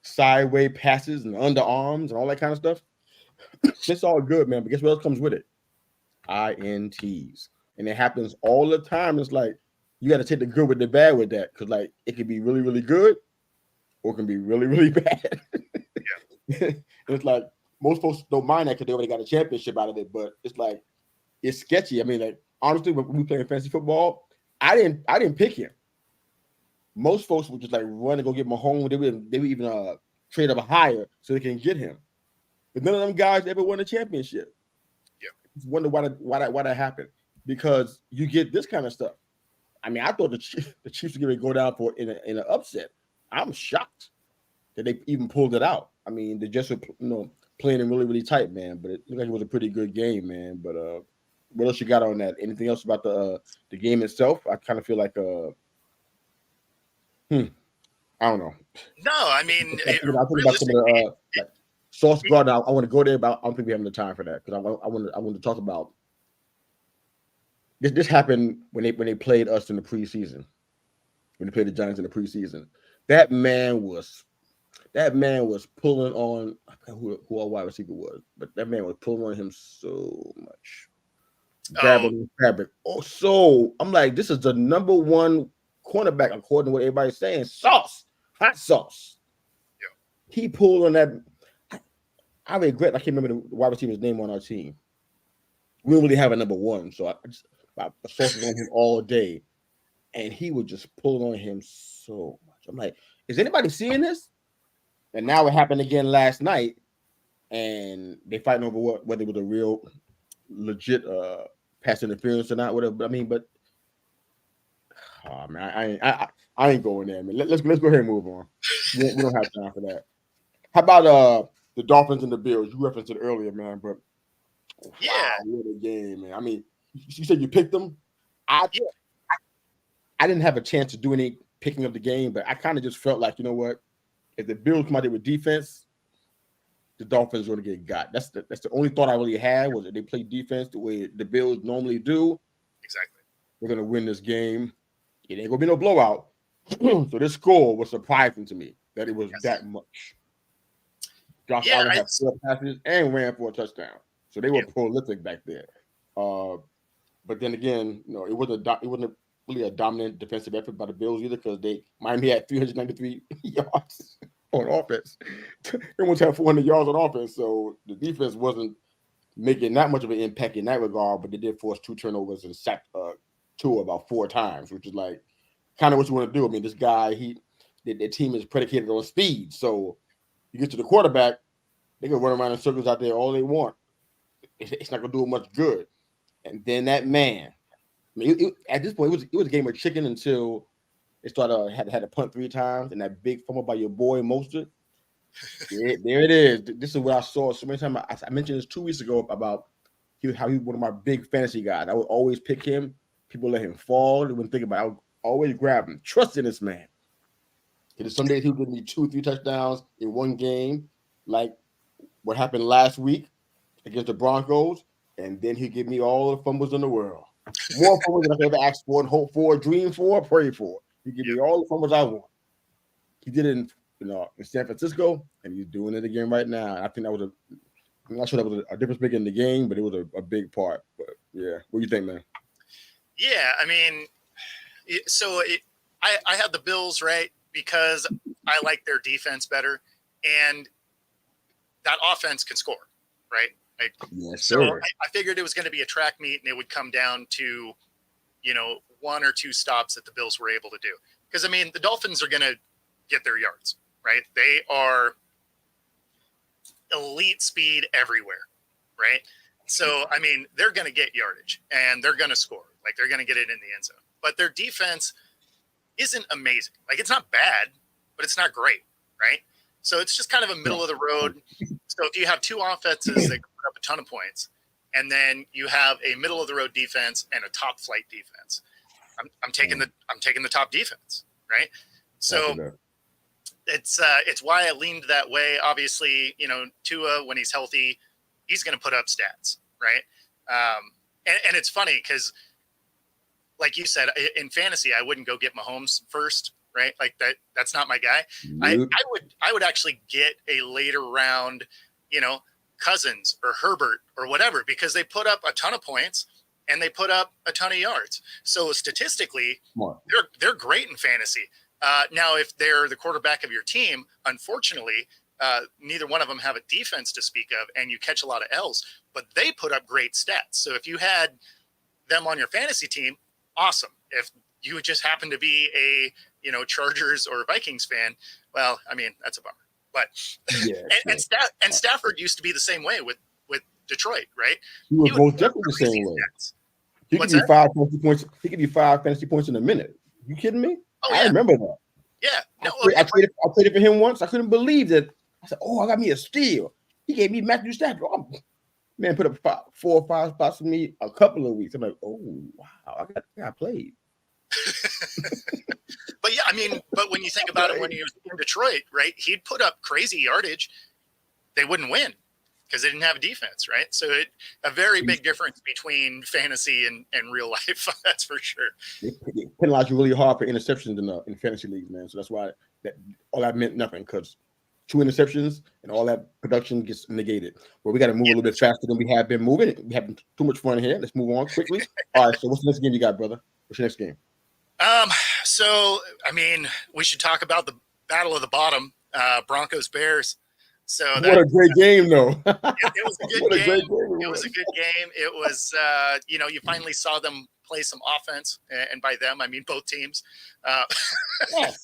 sideways passes and underarms and all that kind of stuff, it's all good, man. But guess what else comes with it? INTs. And it happens all the time. It's like you got to take the good with the bad with that because, like, it can be really, really good or it can be really, really bad. Yeah. It's like most folks don't mind that because they already got a championship out of it, but it's like it's sketchy. I mean, like, honestly, when we play fantasy football, I didn't pick him. Most folks would just like run and go get Mahomes. They would even trade up higher so they can get him. But none of them guys ever won a championship. Yeah, just wonder why that happened because you get this kind of stuff. I mean, I thought the Chiefs were going to go down for in an upset. I'm shocked that they even pulled it out. I mean, they just were playing it really, really tight, man. But it looked like it was a pretty good game, man. But what else you got on that? Anything else about the game itself? I kind of feel like I don't know. No, I mean, Sauce Gardner, I want to go there, but I don't think we have enough time for that because I want to talk about this. This happened when they played us in the preseason. When they played the Giants in the preseason, that man was pulling on I forgot who our wide receiver was, but that man was pulling on him so much, grabbing. Oh, so I'm like, this is the number one cornerback according to what everybody's saying. Sauce, hot sauce. Yeah. He pulled on that. I regret I can't remember the wide receiver's name on our team. We don't really have a number one, so I Sauce was on him all day, and he would just pull on him so much. I'm like, is anybody seeing this? And now it happened again last night, and they fighting over whether it was a real, legit pass interference or not, whatever. But I mean, oh man, I ain't going there, man. Let's go ahead and move on. We don't have time for that. How about the Dolphins and the Bills? You referenced it earlier, man, but yeah, what a game, man. I mean, you said you picked them. I didn't have a chance to do any picking of the game, but I kind of just felt like, you know what? If the Bills come out there with defense, the Dolphins are going to get got. That's the only thought I really had was that they play defense the way the Bills normally do. Exactly. We're going to win this game. It ain't going to be no blowout. So this score was surprising to me that it was that much. Josh Allen had 4 passes and ran for a touchdown. So they were prolific back there. But then again, you know, it wasn't really a dominant defensive effort by the Bills either because Miami had 393 yards on offense. They almost had 400 yards on offense, so the defense wasn't making that much of an impact in that regard, but they did force 2 turnovers and sacked Tua about 4 times, which is like kind of what you want to do. I mean, this guy, their team is predicated on speed, so you get to the quarterback, they can run around in circles out there all they want. It's not going to do them much good. And then that man, I mean, at this point, it was a game of chicken until it started had to punt 3 times, and that big fumble by your boy Mostert. There it is. This is what I saw so many times. I mentioned this 2 weeks ago about how he was one of my big fantasy guys. I would always pick him. People let him fall. They wouldn't think about it. I would always grab him. Trust in this man. Because some days he'll give me 2 or 3 touchdowns in one game, like what happened last week against the Broncos, and then he'll give me all the fumbles in the world. More fumbles than I could ever ask for and hope for, dream for, pray for. He give me all the fumbles I want. He did it in San Francisco, and he's doing it again right now. I think that was I'm not sure that was a difference maker in the game, but it was a big part. But yeah, what do you think, man? Yeah, I mean, so I had the Bills, right, because I like their defense better, and that offense can score, right? Yes, so sir. I figured it was going to be a track meet, and it would come down to, 1 or 2 stops that the Bills were able to do. Because, I mean, the Dolphins are going to get their yards, right? They are elite speed everywhere, right? So, I mean, they're going to get yardage, and they're going to score. Like, they're going to get it in the end zone. But their defense isn't amazing. Like, it's not bad, but it's not great, right? So it's just kind of a middle of the road. So if you have 2 offenses that put up a ton of points, and then you have a middle of the road defense and a top flight defense, I'm taking the top defense, right? So it's why I leaned that way. Obviously, Tua, when he's healthy, he's going to put up stats, right? And it's funny because, like you said, in fantasy, I wouldn't go get Mahomes first. Right, like that's not my guy. Nope. I would actually get a later round, Cousins or Herbert or whatever, because they put up a ton of points and they put up a ton of yards. So statistically, they're great in fantasy. Now, if they're the quarterback of your team, unfortunately, neither one of them have a defense to speak of, and you catch a lot of L's. But they put up great stats. So if you had them on your fantasy team, awesome. If you just happen to be a Chargers or Vikings fan, well, I mean, that's a bummer. But and Stafford used to be the same way with Detroit, right? He was most definitely the same way. He could give you 5 fantasy points. He could give you 5 fantasy points in a minute. You kidding me? Oh, yeah. I remember that. Yeah. No, I traded for him once. I couldn't believe that. I said, "Oh, I got me a steal." He gave me Matthew Stafford. Oh, man, put up 4 or 5 spots for me a couple of weeks. I'm like, "Oh, wow, I got played." But yeah, I mean, but when you think about it, when he was in Detroit, right, he'd put up crazy yardage, they wouldn't win because they didn't have a defense, right? So a very big difference between fantasy and real life. That's for sure. They penalize you really hard for interceptions in fantasy leagues, man. So that's why all that meant nothing, because 2 interceptions and all that production gets negated. Well, we got to move a little bit faster than we have been moving. We having too much fun here. Let's move on quickly. All right. So what's the next game you got, brother? What's your next game? So I mean, we should talk about the battle of the bottom, Broncos Bears. So what a great game, though. It was a good game. It was a good game. It was, you finally saw them play some offense, and by them I mean both teams. Yes.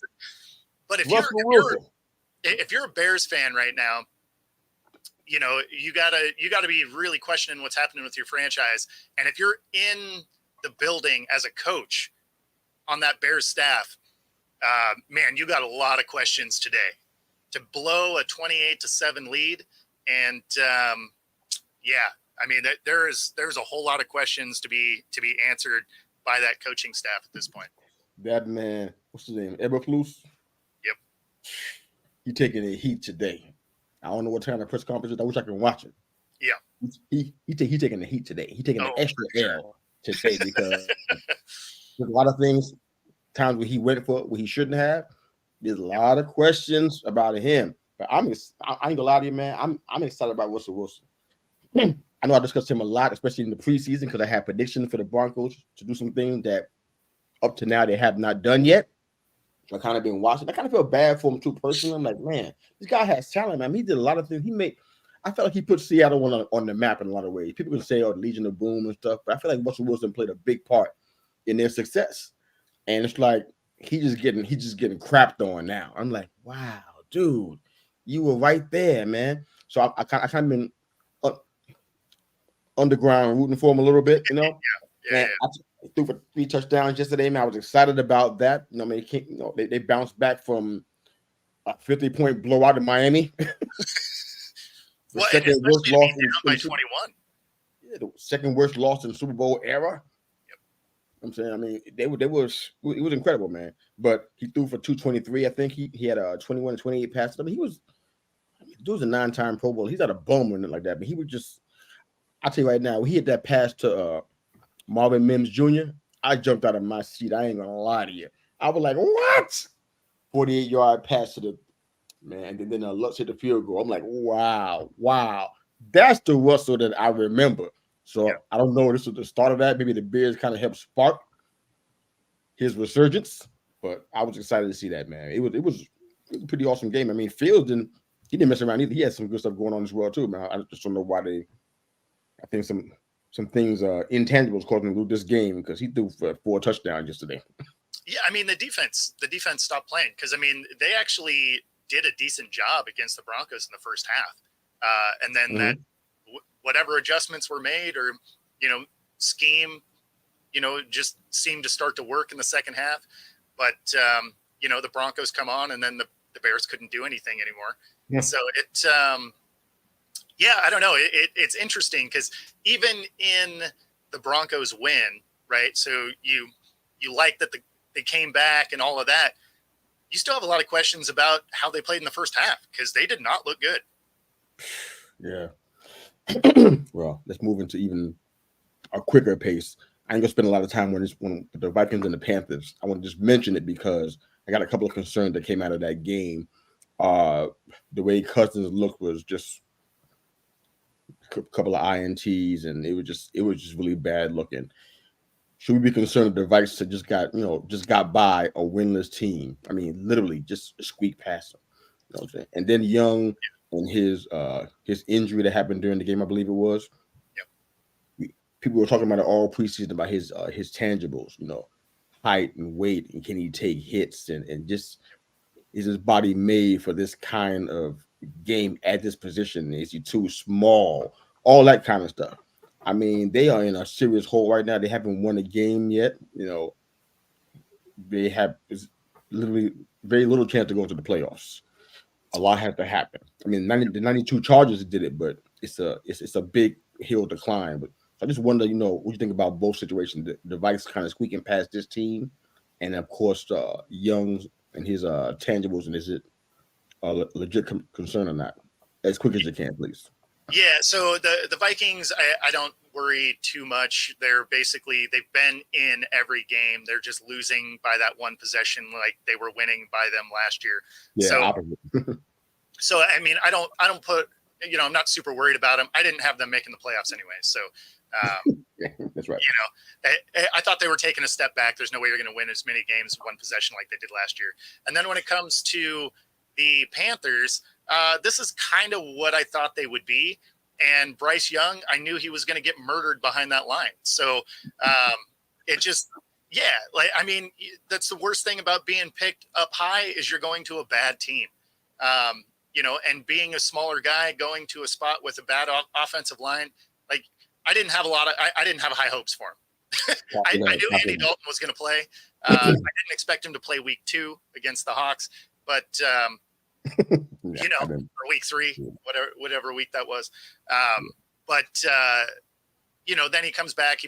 But if you're a Bears fan right now, you gotta be really questioning what's happening with your franchise. And if you're in the building as a coach on that Bears staff, man, you got a lot of questions today. To blow a 28-7 lead, and I mean, there's a whole lot of questions to be answered by that coaching staff at this point. That man, what's his name? Eberflus? Yep. He taking a heat today. I don't know what time the press conference is. I wish I could watch it. Yeah. He taking the heat today. He taking an extra L today because there's a lot of things, times where he went for what he shouldn't have. There's a lot of questions about him, but I ain't gonna lie to you, man. I'm excited about Russell Wilson. I know I discussed him a lot, especially in the preseason, because I had predictions for the Broncos to do some things that up to now they have not done yet. So I kind of been watching. I kind of feel bad for him too personally. I'm like, man, this guy has talent, man. He did a lot of things. I felt like he put Seattle on the map in a lot of ways. People can say, oh, the Legion of Boom and stuff, but I feel like Russell Wilson played a big part in their success. And it's like, he's just getting crapped on now. I'm like, wow, dude, you were right there, man. So I kind of been underground rooting for him a little bit, Yeah. I threw for 3 touchdowns yesterday, man. I was excited about that. I mean, they bounced back from a 50-point blowout in Miami. The second worst loss by 21. Yeah, the second worst loss in Super Bowl era. I'm saying, I mean, it was incredible, man. But he threw for 223. I think he had a 21 and 28 passes. I mean, he was a 9-time Pro Bowl. He's not a bum or anything like that. But he was just, I'll tell you right now, when he hit that pass to Marvin Mims Jr., I jumped out of my seat. I ain't gonna lie to you. I was like, what? 48-yard pass to the man, and then Lutz hit the field goal. I'm like, wow. That's the Russell that I remember. So I don't know if this was the start of that. Maybe the Bears kind of helped spark his resurgence, but I was excited to see that, man. It was a pretty awesome game. I mean, Fields didn't mess around either. He had some good stuff going on as well too, man. I just don't know why I think some things intangibles caused him to lose this game, because he threw for 4 touchdowns yesterday. Yeah, I mean the defense stopped playing, because I mean they actually did a decent job against the Broncos in the first half, and then that whatever adjustments were made, or scheme, just seemed to start to work in the second half. But the Broncos come on, and then the Bears couldn't do anything anymore. Yeah. So I don't know. It's interesting, because even in the Broncos win, right? So you like that they came back and all of that. You still have a lot of questions about how they played in the first half, because they did not look good. Yeah. Well, let's move into even a quicker pace. I ain't gonna spend a lot of time when the Vikings and the Panthers. I want to just mention it because I got a couple of concerns that came out of that game. The way Cousins looked was just a couple of INTs, and it was just really bad looking. Should we be concerned that the Vikings just got by a winless team? I mean, literally just squeak past them. You know what I'm saying? And then Young and his injury that happened during the game, I believe it was. Yep. People were talking about it all preseason about his tangibles, height and weight, and can he take hits, and just is his body made for this kind of game at this position? Is he too small? All that kind of stuff. I mean, they are in a serious hole right now. They haven't won a game yet. They have literally very little chance to go into the playoffs. A lot has to happen. I mean, the 92 Chargers did it, but it's a big hill to climb. But I just wonder, what you think about both situations. The Vikings kind of squeaking past this team, and of course, Young and his tangibles, and is it a legit concern or not? as quick as you can, please. Yeah, so the Vikings, I don't worry too much. They've been in every game. They're just losing by that one possession like they were winning by them last year. Yeah, so I mean, I don't put, I'm not super worried about them. I didn't have them making the playoffs anyway. So, yeah, that's right. I thought they were taking a step back. There's no way you're going to win as many games one possession like they did last year. And then when it comes to the Panthers, this is kind of what I thought they would be. And Bryce Young, I knew he was going to get murdered behind that line. So that's the worst thing about being picked up high is you're going to a bad team. And being a smaller guy going to a spot with a bad offensive line, like I didn't have high hopes for him. I knew Andy Dalton was going to play. I didn't expect him to play week 2 against the Hawks, but or week 3, whatever week that was. Then he comes back,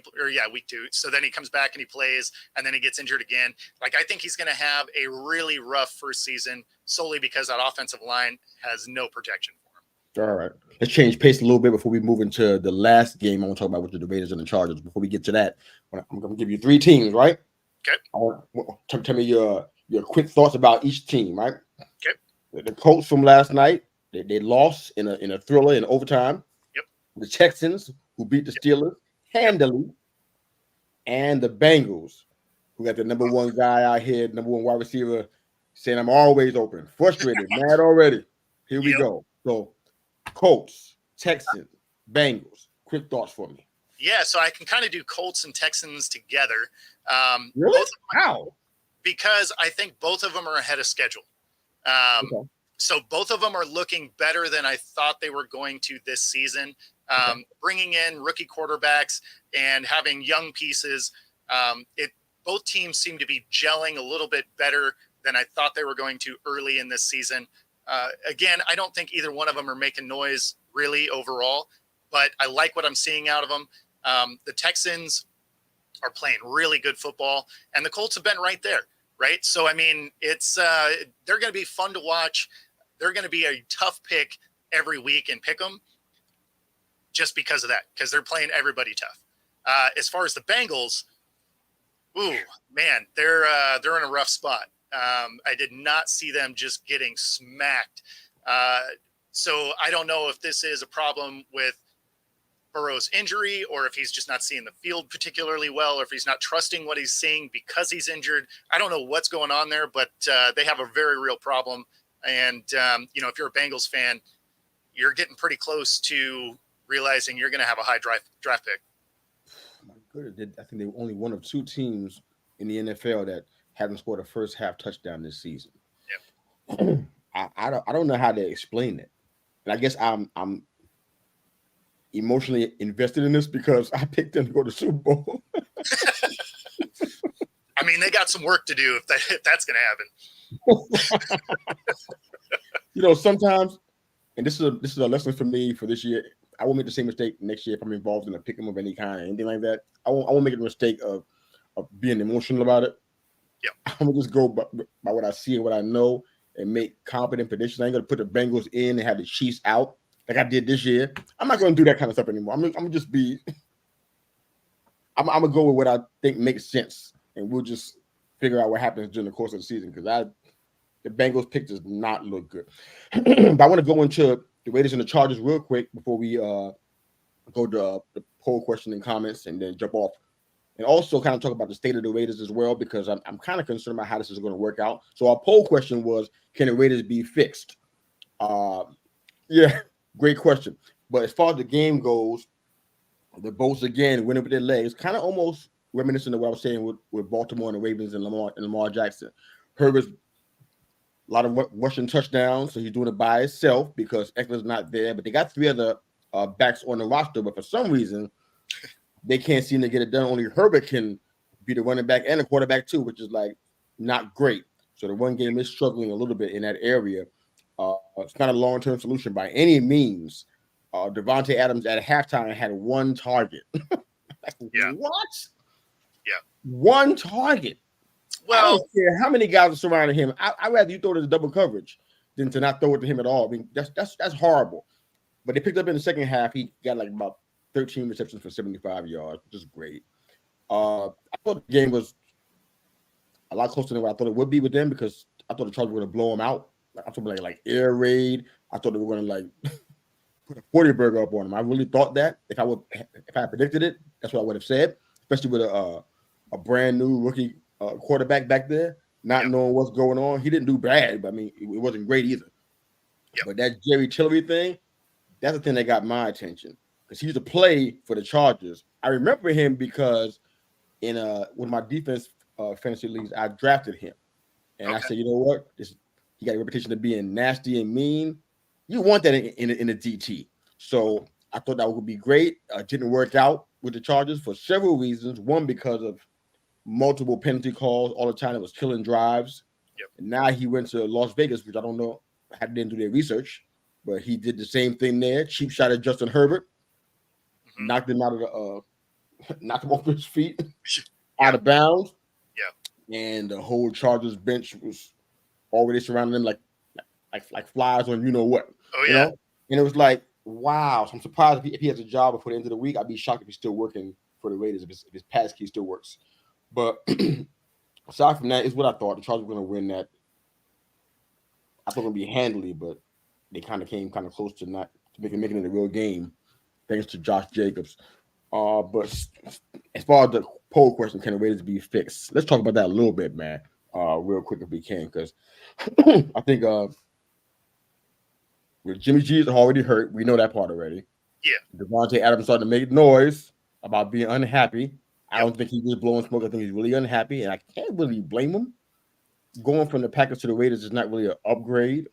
week 2. So then he comes back and he plays, and then he gets injured again. Like, I think he's going to have a really rough first season solely because that offensive line has no protection for him. All right. Let's change pace a little bit before we move into the last game I want to talk about with the Raiders and the Chargers. Before we get to that, I'm going to give you 3 teams, right? Okay. Tell me your quick thoughts about each team, right? Okay. The Colts from last night, they lost in a thriller in overtime. Yep. The Texans, who beat the Steelers handily, and the Bengals, who got the number 1 guy out here, number 1 wide receiver, saying I'm always open, frustrated, mad already. Here we go. So, Colts, Texans, Bengals. Quick thoughts for me. Yeah, so I can kind of do Colts and Texans together. Really? How? Because I think both of them are ahead of schedule. Okay. So both of them are looking better than I thought they were going to this season. Bringing in rookie quarterbacks and having young pieces, both teams seem to be gelling a little bit better than I thought they were going to early in this season. Again, I don't think either one of them are making noise really overall, but I like what I'm seeing out of them. The Texans are playing really good football, and the Colts have been right there, right? So, I mean, they're going to be fun to watch. They're going to be a tough pick every week and pick them just because of that, because they're playing everybody tough. As far as the Bengals, they're in a rough spot. I did not see them just getting smacked. So I don't know if this is a problem with Burrow's injury, or if he's just not seeing the field particularly well, or if he's not trusting what he's seeing because he's injured. I don't know what's going on there, but they have a very real problem. And, if you're a Bengals fan, you're getting pretty close to realizing you're going to have a high draft pick. My goodness, I think they were only one of 2 teams in the NFL that haven't scored a first half touchdown this season. Yeah. I don't know how to explain it. And I guess I'm emotionally invested in this because I picked them to go to the Super Bowl. I mean, they got some work to do if that's going to happen. Sometimes, and this is a lesson for me for this year. I won't make the same mistake next year if I'm involved in a pick 'em of any kind or anything like that. I won't make a mistake of being emotional about it. Yeah. I'm gonna just go by what I see and what I know and make competent predictions. I ain't gonna put the Bengals in and have the Chiefs out like I did this year. I'm not gonna do that kind of stuff anymore. I'm gonna just be. I'm gonna go with what I think makes sense, and we'll just figure out what happens during the course of the season because the Bengals pick does not look good. But I want to go into the Raiders and the Chargers real quick before we go to the poll question and comments and then jump off. And also kind of talk about the state of the Raiders as well, because I'm kind of concerned about how this is going to work out. So our poll question was, can the Raiders be fixed? Yeah, great question. But as far as the game goes, the Bolts again winning with their legs, kind of almost reminiscent of what I was saying with Baltimore and the Ravens and Lamar Jackson. Herbert's a lot of rushing touchdowns, so he's doing it by himself because Eckler's not there. But they got 3 other backs on the roster, but for some reason, they can't seem to get it done. Only Herbert can be the running back and the quarterback too, which is like not great. So the run game is struggling a little bit in that area. It's not a long-term solution by any means. Devontae Adams at halftime had 1 target. Yeah. What? Yeah. 1 target. Well, I don't care how many guys are surrounding him. I'd rather you throw to the double coverage than to not throw it to him at all. I mean, that's horrible. But they picked up in the second half. He got like about 13 receptions for 75 yards, which is great. I thought the game was a lot closer than what I thought it would be with them because I thought the Chargers were going to blow them out. I thought like air raid. I thought they were going to like put a 40 burger up on them. I really thought that if I had predicted it, that's what I would have said. Especially with a brand new rookie quarterback back there, not knowing what's going on. He didn't do bad, but I mean it wasn't great either. But that Jerry Tillery thing, that's the thing that got my attention because he used to play for the Chargers. I remember him because in one of my defense fantasy leagues, I drafted him, and I said, you know what, he got a reputation of being nasty and mean. You want that in a DT. So I thought that would be great. Didn't work out with the Chargers for several reasons. One, because of multiple penalty calls all the time. It was killing drives. And now he went to Las Vegas, which I don't know. I didn't do their research, but he did the same thing there. Cheap shot at Justin Herbert, knocked him out of knocked him off his feet, out of bounds. And the whole Chargers bench was already surrounding him like flies on you know what. You know? And it was like, wow. So I'm surprised if he has a job before the end of the week. I'd be shocked if he's still working for the Raiders, if his pass key still works. But aside from that, is what I thought. The Chargers were going to win that. I thought it would be handily, but they kind of came kind of close to making it a real game, thanks to Josh Jacobs. But as far as the poll question, can the Raiders be fixed? Let's talk about that a little bit, man, real quick if we can, because I think with Jimmy G is already hurt. We know that part already. Devontae Adams started to make noise about being unhappy. I don't think he was blowing smoke. I think he's really unhappy, and I can't really blame him. Going from the Packers to the Raiders is not really an upgrade.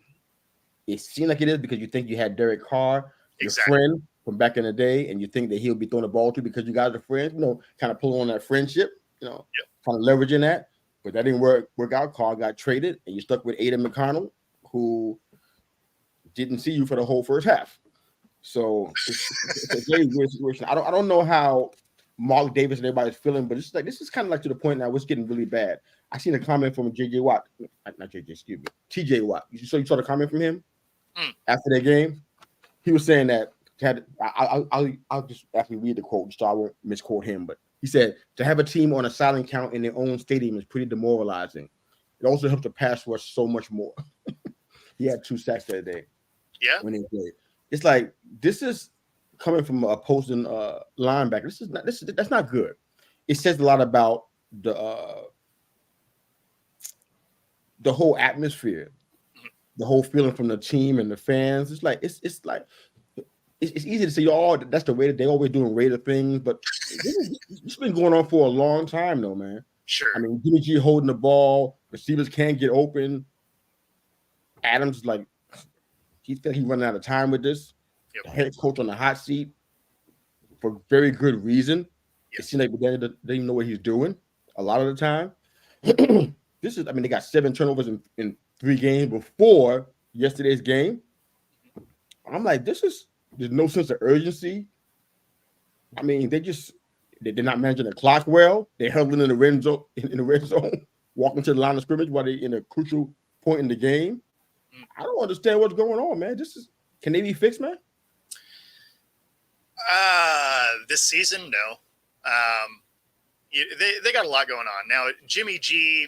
It seemed like it is because you think you had Derek Carr, your friend from back in the day, and you think that he'll be throwing the ball to because you guys are friends, kind of pulling on that friendship, kind of leveraging that. But that didn't work out. Carr got traded, and you stuck with Aiden McConnell, who didn't see you for the whole first half. So it's a very weird situation. I don't know how Mark Davis and everybody's feeling, but it's like this is kind of like to the point now it's getting really bad. I seen a comment from TJ Watt. You saw the comment from him after that game. He was saying that I'll just actually read the quote so I won't misquote him, but he said to have a team on a silent count in their own stadium is pretty demoralizing. It also helps the pass rush so much more. He had 2 sacks that day. When he played. It's like this is coming from a opposing linebacker. That's not good. It says a lot about the whole atmosphere, the whole feeling from the team and the fans. It's like it's easy to say, that's the Raider. They always doing Raider things, but it's been going on for a long time, though, man. Sure. I mean, Jimmy G holding the ball, receivers can't get open. Adams he felt he running out of time with this. The head coach on the hot seat for very good reason. It seems like they didn't even know what he's doing a lot of the time. They got 7 turnovers in 3 games before yesterday's game. I'm like, there's no sense of urgency. I mean, they're not managing the clock well. They're huddling in the red zone, walking to the line of scrimmage while they're in a crucial point in the game. I don't understand what's going on, man. Can they be fixed, man? This season, no. They got a lot going on now. Jimmy G,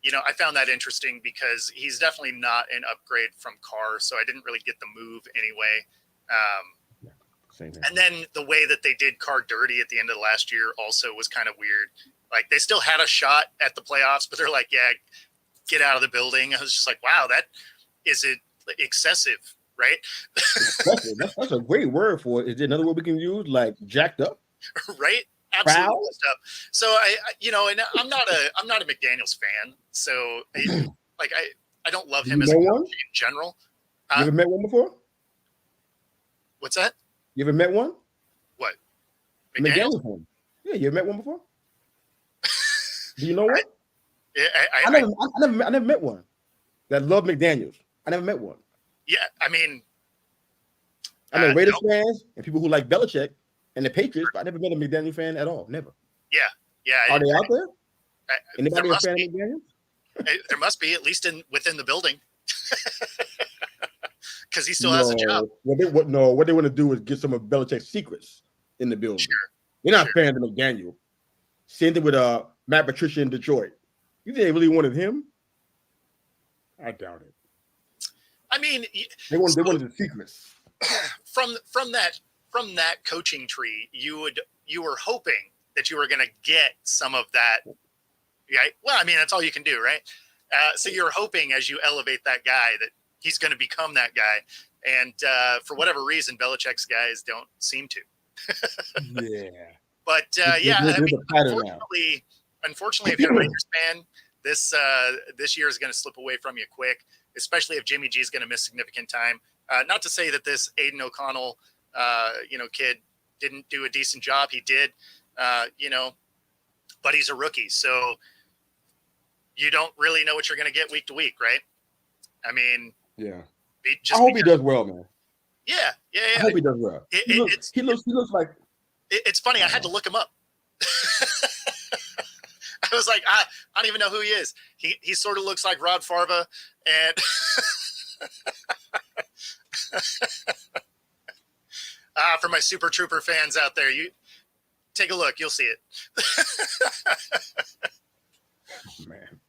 I found that interesting because he's definitely not an upgrade from Carr, so I didn't really get the move anyway. Same thing. And then the way that they did Carr dirty at the end of last year also was kind of weird. Like they still had a shot at the playoffs, but they're like, yeah, get out of the building. I was just like, wow, is it excessive, right? That's a great word for it. Is there another word we can use, like jacked up? Right? Absolutely. Stuff. So I I'm not a McDaniels fan. So I don't love him as a coach in general. You ever met one before? What's that? You ever met one? What? McDaniels fan. Yeah, you ever met one before? Do you know one? I never met one that loved McDaniels. I never met one. Yeah, I mean, I know Raiders fans and people who like Belichick and the Patriots, but I never met a McDaniels fan at all. Never. Yeah. Are they out there? Anybody a fan of McDaniels? There must be, at least within the building. Because he still has a job. What they want to do is get some of Belichick's secrets in the building. Sure. They're not fans of McDaniel. Same thing with Matt Patricia in Detroit. You think they really wanted him? I doubt it. I mean, they wanted the secrets. From that coaching tree, you were hoping that you were going to get some of that. Right? Well, I mean, that's all you can do, right? So you're hoping as you elevate that guy that he's going to become that guy. And for whatever reason, Belichick's guys don't seem to. Yeah. But unfortunately, if you're a Raiders fan, this year is going to slip away from you quick, especially if Jimmy G is going to miss significant time. Not to say that this Aiden O'Connell, kid didn't do a decent job. He did, but he's a rookie. So you don't really know what you're going to get week to week, right? I mean, yeah. I hope he does well, man. Yeah. I hope he does well. He looks like. It's funny. I had to look him up. I was like, I don't even know who he is. He sort of looks like Rod Farva, and for my Super Trooper fans out there, you take a look. You'll see it. Man.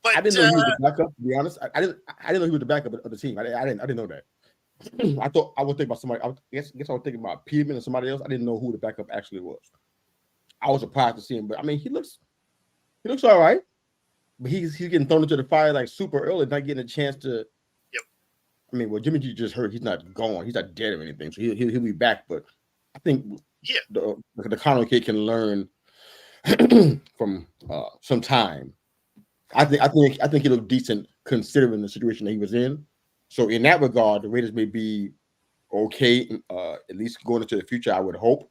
But, I didn't know he was the backup. To be honest, I didn't know he was the backup of the team. I didn't know that. I thought I was thinking about somebody. I guess I was thinking about Peterman and somebody else. I didn't know who the backup actually was. I was surprised to see him, but I mean, he looks all right. But he's getting thrown into the fire like super early, not getting a chance to. Yep. I mean, well, Jimmy G just hurt. He's not gone. He's not dead or anything, so he'll be back. But I think the Connell kid can learn from some time. I think he looked decent considering the situation that he was in. So in that regard, the Raiders may be okay, at least going into the future, I would hope.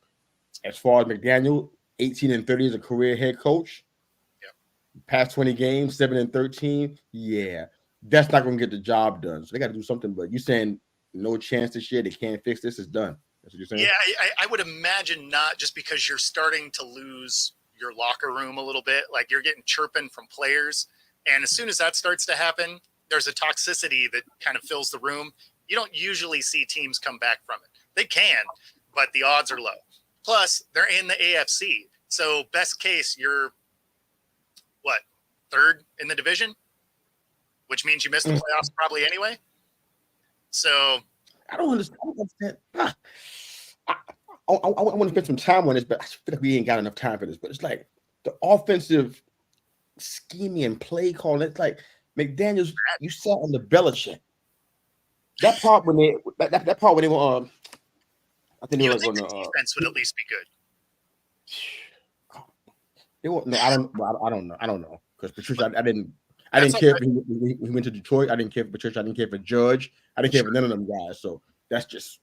As far as McDaniel, 18-30 as a career head coach. Yep. Past 20 games, 7-13. Yeah, that's not going to get the job done. So they got to do something. But you saying no chance this year, they can't fix this, it's done. That's what you're saying? Yeah, I would imagine not, just because you're starting to lose your locker room a little bit. Like, you're getting chirping from players. And as soon as that starts to happen, there's a toxicity that kind of fills the room. You don't usually see teams come back from it. They can, but the odds are low. Plus, they're in the AFC. So best case, you're third in the division, which means you missed the playoffs probably anyway. So I don't understand. I want to spend some time on this, but I feel like we ain't got enough time for this. But it's like the offensive scheming and play calling. It's like McDaniels, you sat on the Belichick. That part when they were, I think they were going to. Defense would at least be good. They were, no, I don't know because Patricia, I didn't care if he went to Detroit. I didn't care for Patricia. I didn't care for Judge. I didn't care for none of them guys. So that's just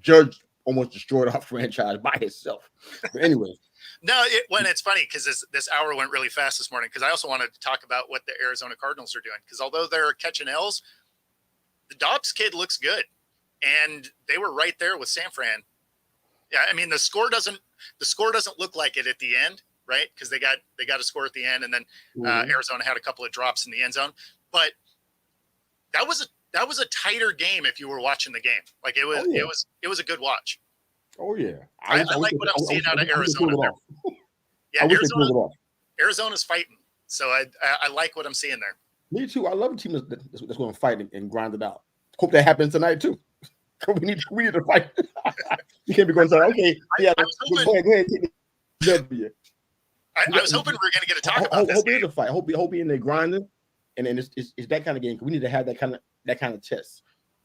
Judge almost destroyed our franchise by himself. But anyway. No, it's funny because this hour went really fast this morning, because I also wanted to talk about what the Arizona Cardinals are doing, because although they're catching L's, the Dobbs kid looks good, and they were right there with San Fran. Yeah, I mean the score doesn't look like it at the end, right? Because they got a score at the end, and then Arizona had a couple of drops in the end zone, but that was a tighter game if you were watching the game. Like it was a good watch. Oh yeah, I like what I'm seeing out of Arizona. Yeah, Arizona's fighting, so I like what I'm seeing there. Me too. I love a team that's going to fight and grind it out. Hope that happens tonight too. We need to fight. You can't be going to say, okay, yeah, go ahead. I was hoping we were going to get to talk about this. Hope it's a fight. Hope in there grinding, and then it's that kind of game. We need to have that kind of test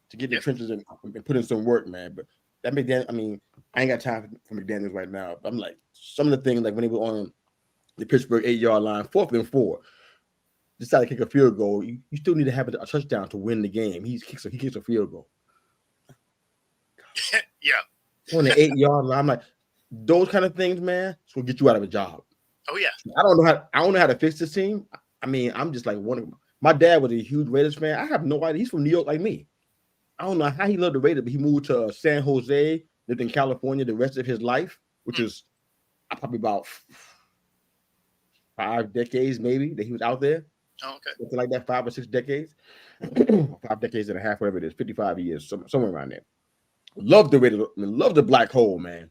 to get the trenches and put in some work, man. But that McDaniel, I mean, I ain't got time for McDaniels right now. But I'm like, some of the things, like when they were on the Pittsburgh 8-yard line, 4th and 4, decided to kick a field goal. You still need to have a touchdown to win the game. He kicks a field goal. Yeah. On the 8-yard line, I'm like, those kind of things, man, it's gonna get you out of a job. Oh yeah. I don't know how to fix this team. I mean, I'm just like my dad was a huge Raiders fan. I have no idea. He's from New York like me. I don't know how he loved the Raiders, but he moved to San Jose, lived in California the rest of his life, which is probably about 5 decades maybe that he was out there. Oh, okay. Something like that, 5 or 6 decades, 5 decades and a half, whatever it is, 55 years, somewhere around there. Love the black hole, man.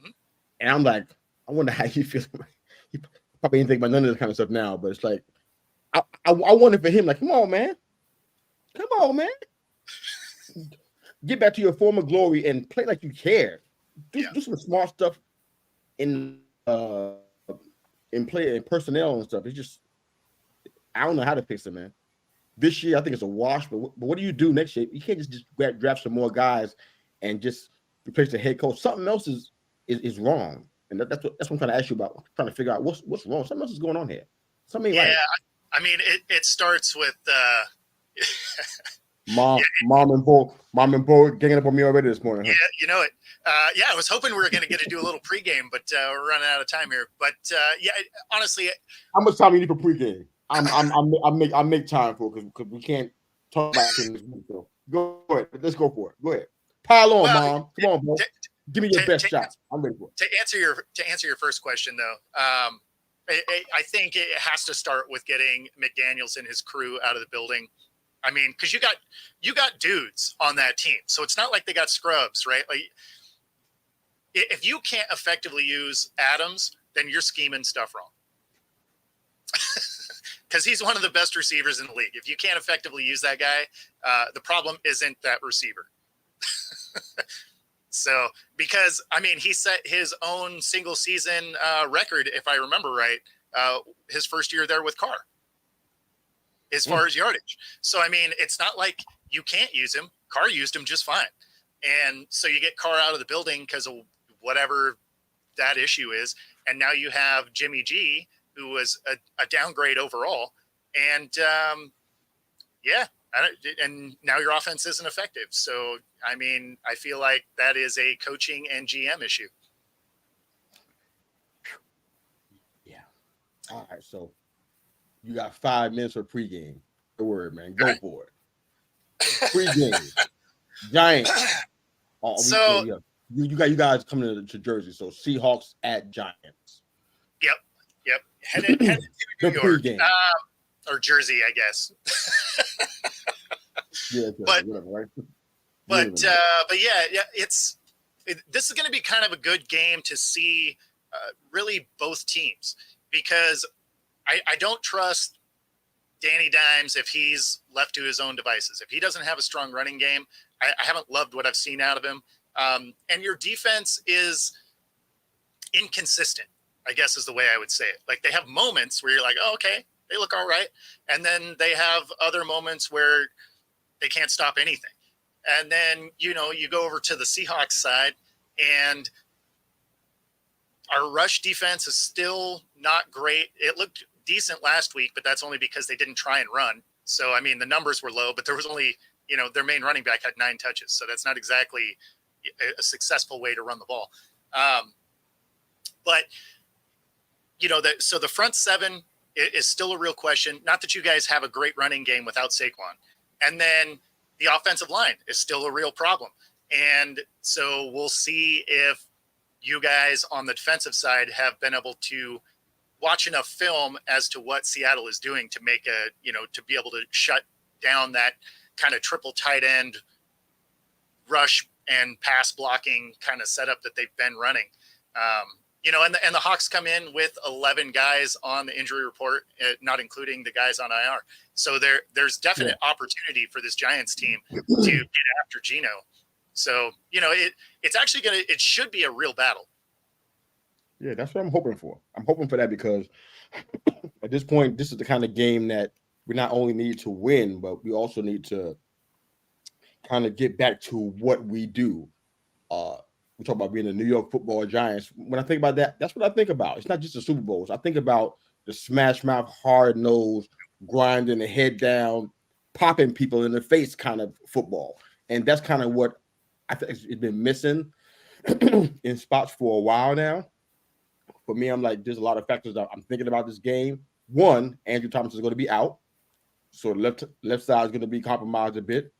Mhm. And I'm like, I wonder how he feels. He probably didn't think about none of this kind of stuff now, but it's like, I wonder for him, like, come on, man. Get back to your former glory and play like you care. Do some smart stuff in play and personnel and stuff. It's just, I don't know how to fix it, man. This year, I think it's a wash. But what do you do next year? You can't just draft some more guys and just replace the head coach. Something else is wrong, and that's what I'm trying to ask you about. I'm trying to figure out what's wrong. Something else is going on here. Something ain't right. I mean, it starts with mom and Bo ganging up on me already this morning. Huh? Yeah, you know it. I was hoping we were going to get to do a little pregame, but we're running out of time here. But honestly, how much time you need for pregame? I make time for it because we can't talk about it. So go ahead. Let's go for it. Go ahead. Pile on, Mom. Come on, bro. Give me your best shot. I'm ready for it. To answer your first question, though, I think it has to start with getting McDaniels and his crew out of the building. I mean, because you got dudes on that team, so it's not like they got scrubs, right? Like, if you can't effectively use Adams, then you're scheming stuff wrong. Because he's one of the best receivers in the league. If you can't effectively use that guy, the problem isn't that receiver. So, because, I mean, he set his own single season record, if I remember right, his first year there with Carr, as far as yardage. So, I mean, it's not like you can't use him. Carr used him just fine. And so you get Carr out of the building because of whatever that issue is. And now you have Jimmy G, who was a downgrade overall. And, and now your offense isn't effective. So, I mean, I feel like that is a coaching and GM issue. Yeah. All right. So you got 5 minutes for pregame. The word, man. Go for it. Pregame. Giants. You guys coming to Jersey. So Seahawks at Giants. Yep. Headed to New York. Or Jersey, I guess. Whatever, right? But this is going to be kind of a good game to see really both teams, because I don't trust Danny Dimes if he's left to his own devices. If he doesn't have a strong running game, I haven't loved what I've seen out of him. And your defense is inconsistent, I guess is the way I would say it. Like, they have moments where you're like, oh, okay, they look all right. And then they have other moments where they can't stop anything. And then, you go over to the Seahawks side, and our rush defense is still not great. It looked decent last week, but that's only because they didn't try and run. So, I mean, the numbers were low, but there was only, their main running back had 9 touches. So that's not exactly a successful way to run the ball. But, so the front seven is still a real question. Not that you guys have a great running game without Saquon. And then the offensive line is still a real problem. And so we'll see if you guys on the defensive side have been able to watch enough film as to what Seattle is doing to make to be able to shut down that kind of triple tight end rush and pass blocking kind of setup that they've been running. And the Hawks come in with 11 guys on the injury report, not including the guys on IR. So there's definite opportunity for this Giants team to get after Geno. So, it's actually it should be a real battle. Yeah, that's what I'm hoping for. I'm hoping for that because at this point, this is the kind of game that we not only need to win, but we also need to kind of get back to what we do. We talk about being the New York Football Giants. When I think about that, that's what I think about. It's not just the Super Bowls. I think about the smash mouth, hard nose, grinding the head down, popping people in the face kind of football. And that's kind of what I think it's been missing in spots for a while now. For me, I'm like, there's a lot of factors that I'm thinking about this game. One, Andrew Thomas is going to be out. So the left side is going to be compromised a bit.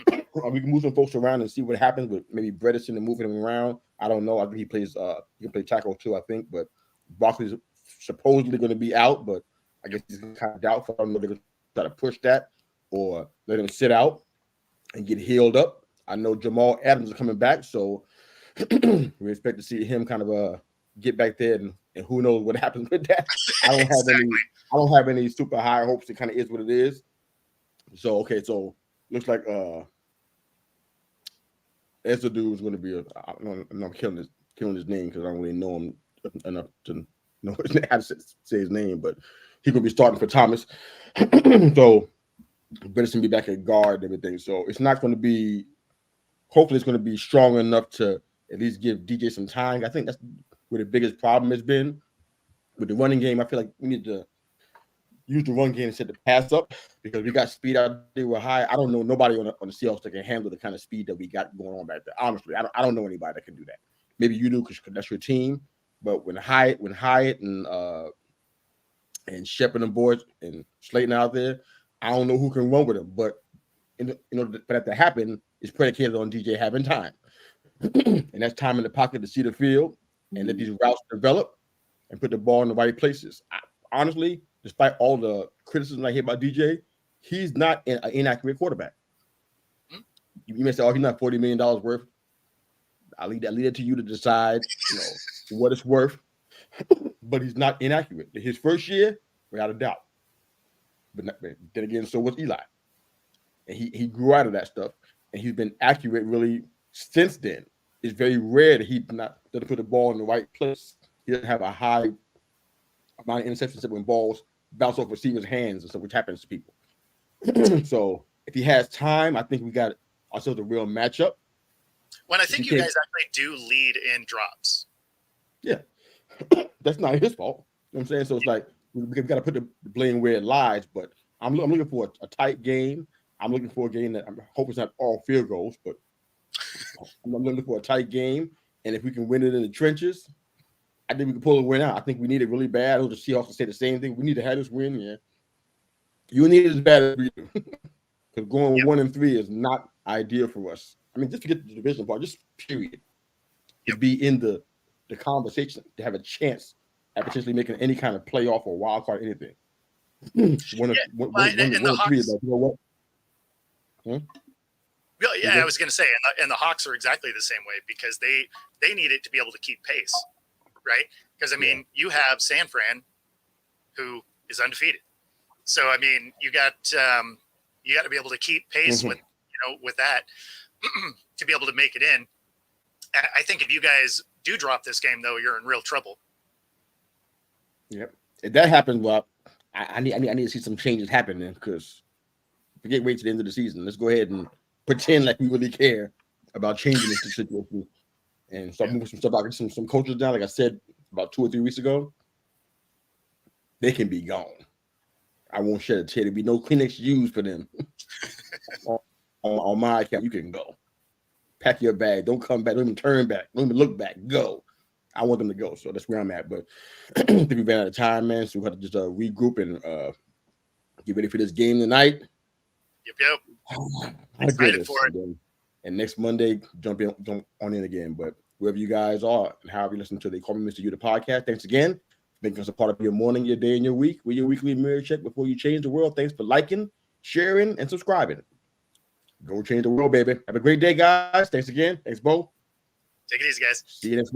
We can move some folks around and see what happens with maybe Bredesen and moving him around. I don't know. I think he can play tackle too, I think. But Barkley's supposedly going to be out, but I guess he's kind of doubtful. I don't know if they're going to try to push that or let him sit out and get healed up. I know Jamal Adams is coming back, so we expect to see him kind of get back there, and who knows what happens with that. I don't have any super high hopes. It kind of is what it is. So okay, so looks like as the dude is going to be I'm killing his name because I don't really know him enough to know how to say his name, but he's going to be starting for Thomas. So Benson be back at guard and everything. So it's not going to be. Hopefully, it's going to be strong enough to at least give DJ some time. I think that's where the biggest problem has been with the running game. I feel like we need to use the run game and set the pass up because we got speed out there. We're high. I don't know nobody on the Seahawks that can handle the kind of speed that we got going on back there. Honestly, I don't know anybody that can do that. Maybe you do because that's your team. But when Hyatt and Shepard and boys and Slayton out there, I don't know who can run with them. But in order for that to happen, it's predicated on DJ having time. And that's time in the pocket to see the field and let these routes develop and put the ball in the right places. Honestly, despite all the criticism I hear about DJ, he's not an inaccurate quarterback. You may say, "Oh, he's not $40 million worth." I leave it to you to decide, what it's worth. But he's not inaccurate. His first year, without a doubt. But then again, so was Eli, and he grew out of that stuff, and he's been accurate really since then. It's very rare that he doesn't put the ball in the right place. He doesn't have a high amount of interceptions when balls bounce off receivers' hands and stuff, which happens to people. So if he has time, I think we got ourselves a real matchup. When I think you guys actually do lead in drops. Yeah, that's not his fault. You know what I'm saying? So it's like we got to put the blame where it lies. But I'm looking for a tight game. I'm looking for a game that I hope it's not all field goals, but I'm looking for a tight game. And if we can win it in the trenches, I think we can pull a win out. I think we need it really bad. I know the Seahawks will say the same thing. We need to have this win. Yeah, you need it as bad as we do. Because going 1-3 is not ideal for us. I mean, just to get the division part, just period. To be in the conversation, to have a chance at potentially making any kind of playoff or wild card, anything. One of three is like, you know what? I was going to say, and the Hawks are exactly the same way because they need it to be able to keep pace, right? Because I mean, you have San Fran, who is undefeated, so I mean, you got to be able to keep pace with that to be able to make it in. I think if you guys do drop this game, though, you're in real trouble. Yep, if that happens, well, I need to see some changes happening because forget wait to the end of the season. Let's go ahead and pretend like we really care about changing this situation and start moving some stuff out. Some coaches down, like I said about 2 or 3 weeks ago, they can be gone. I won't shed a tear. There'll be no Kleenex used for them. on my account, you can go. Pack your bag. Don't come back. Don't even turn back. Don't even look back. Go. I want them to go. So that's where I'm at. But I think we've been out of time, man. So we have to just regroup and get ready for this game tonight. Yep. I'm excited for it. And next Monday, jump on in again. But wherever you guys are and however you listen to the Call Me Mr. You, the podcast, thanks again. Making us a part of your morning, your day, and your week. With your weekly mirror check before you change the world. Thanks for liking, sharing, and subscribing. Go change the world, baby. Have a great day, guys. Thanks again. Thanks, Bo. Take it easy, guys. See you next week.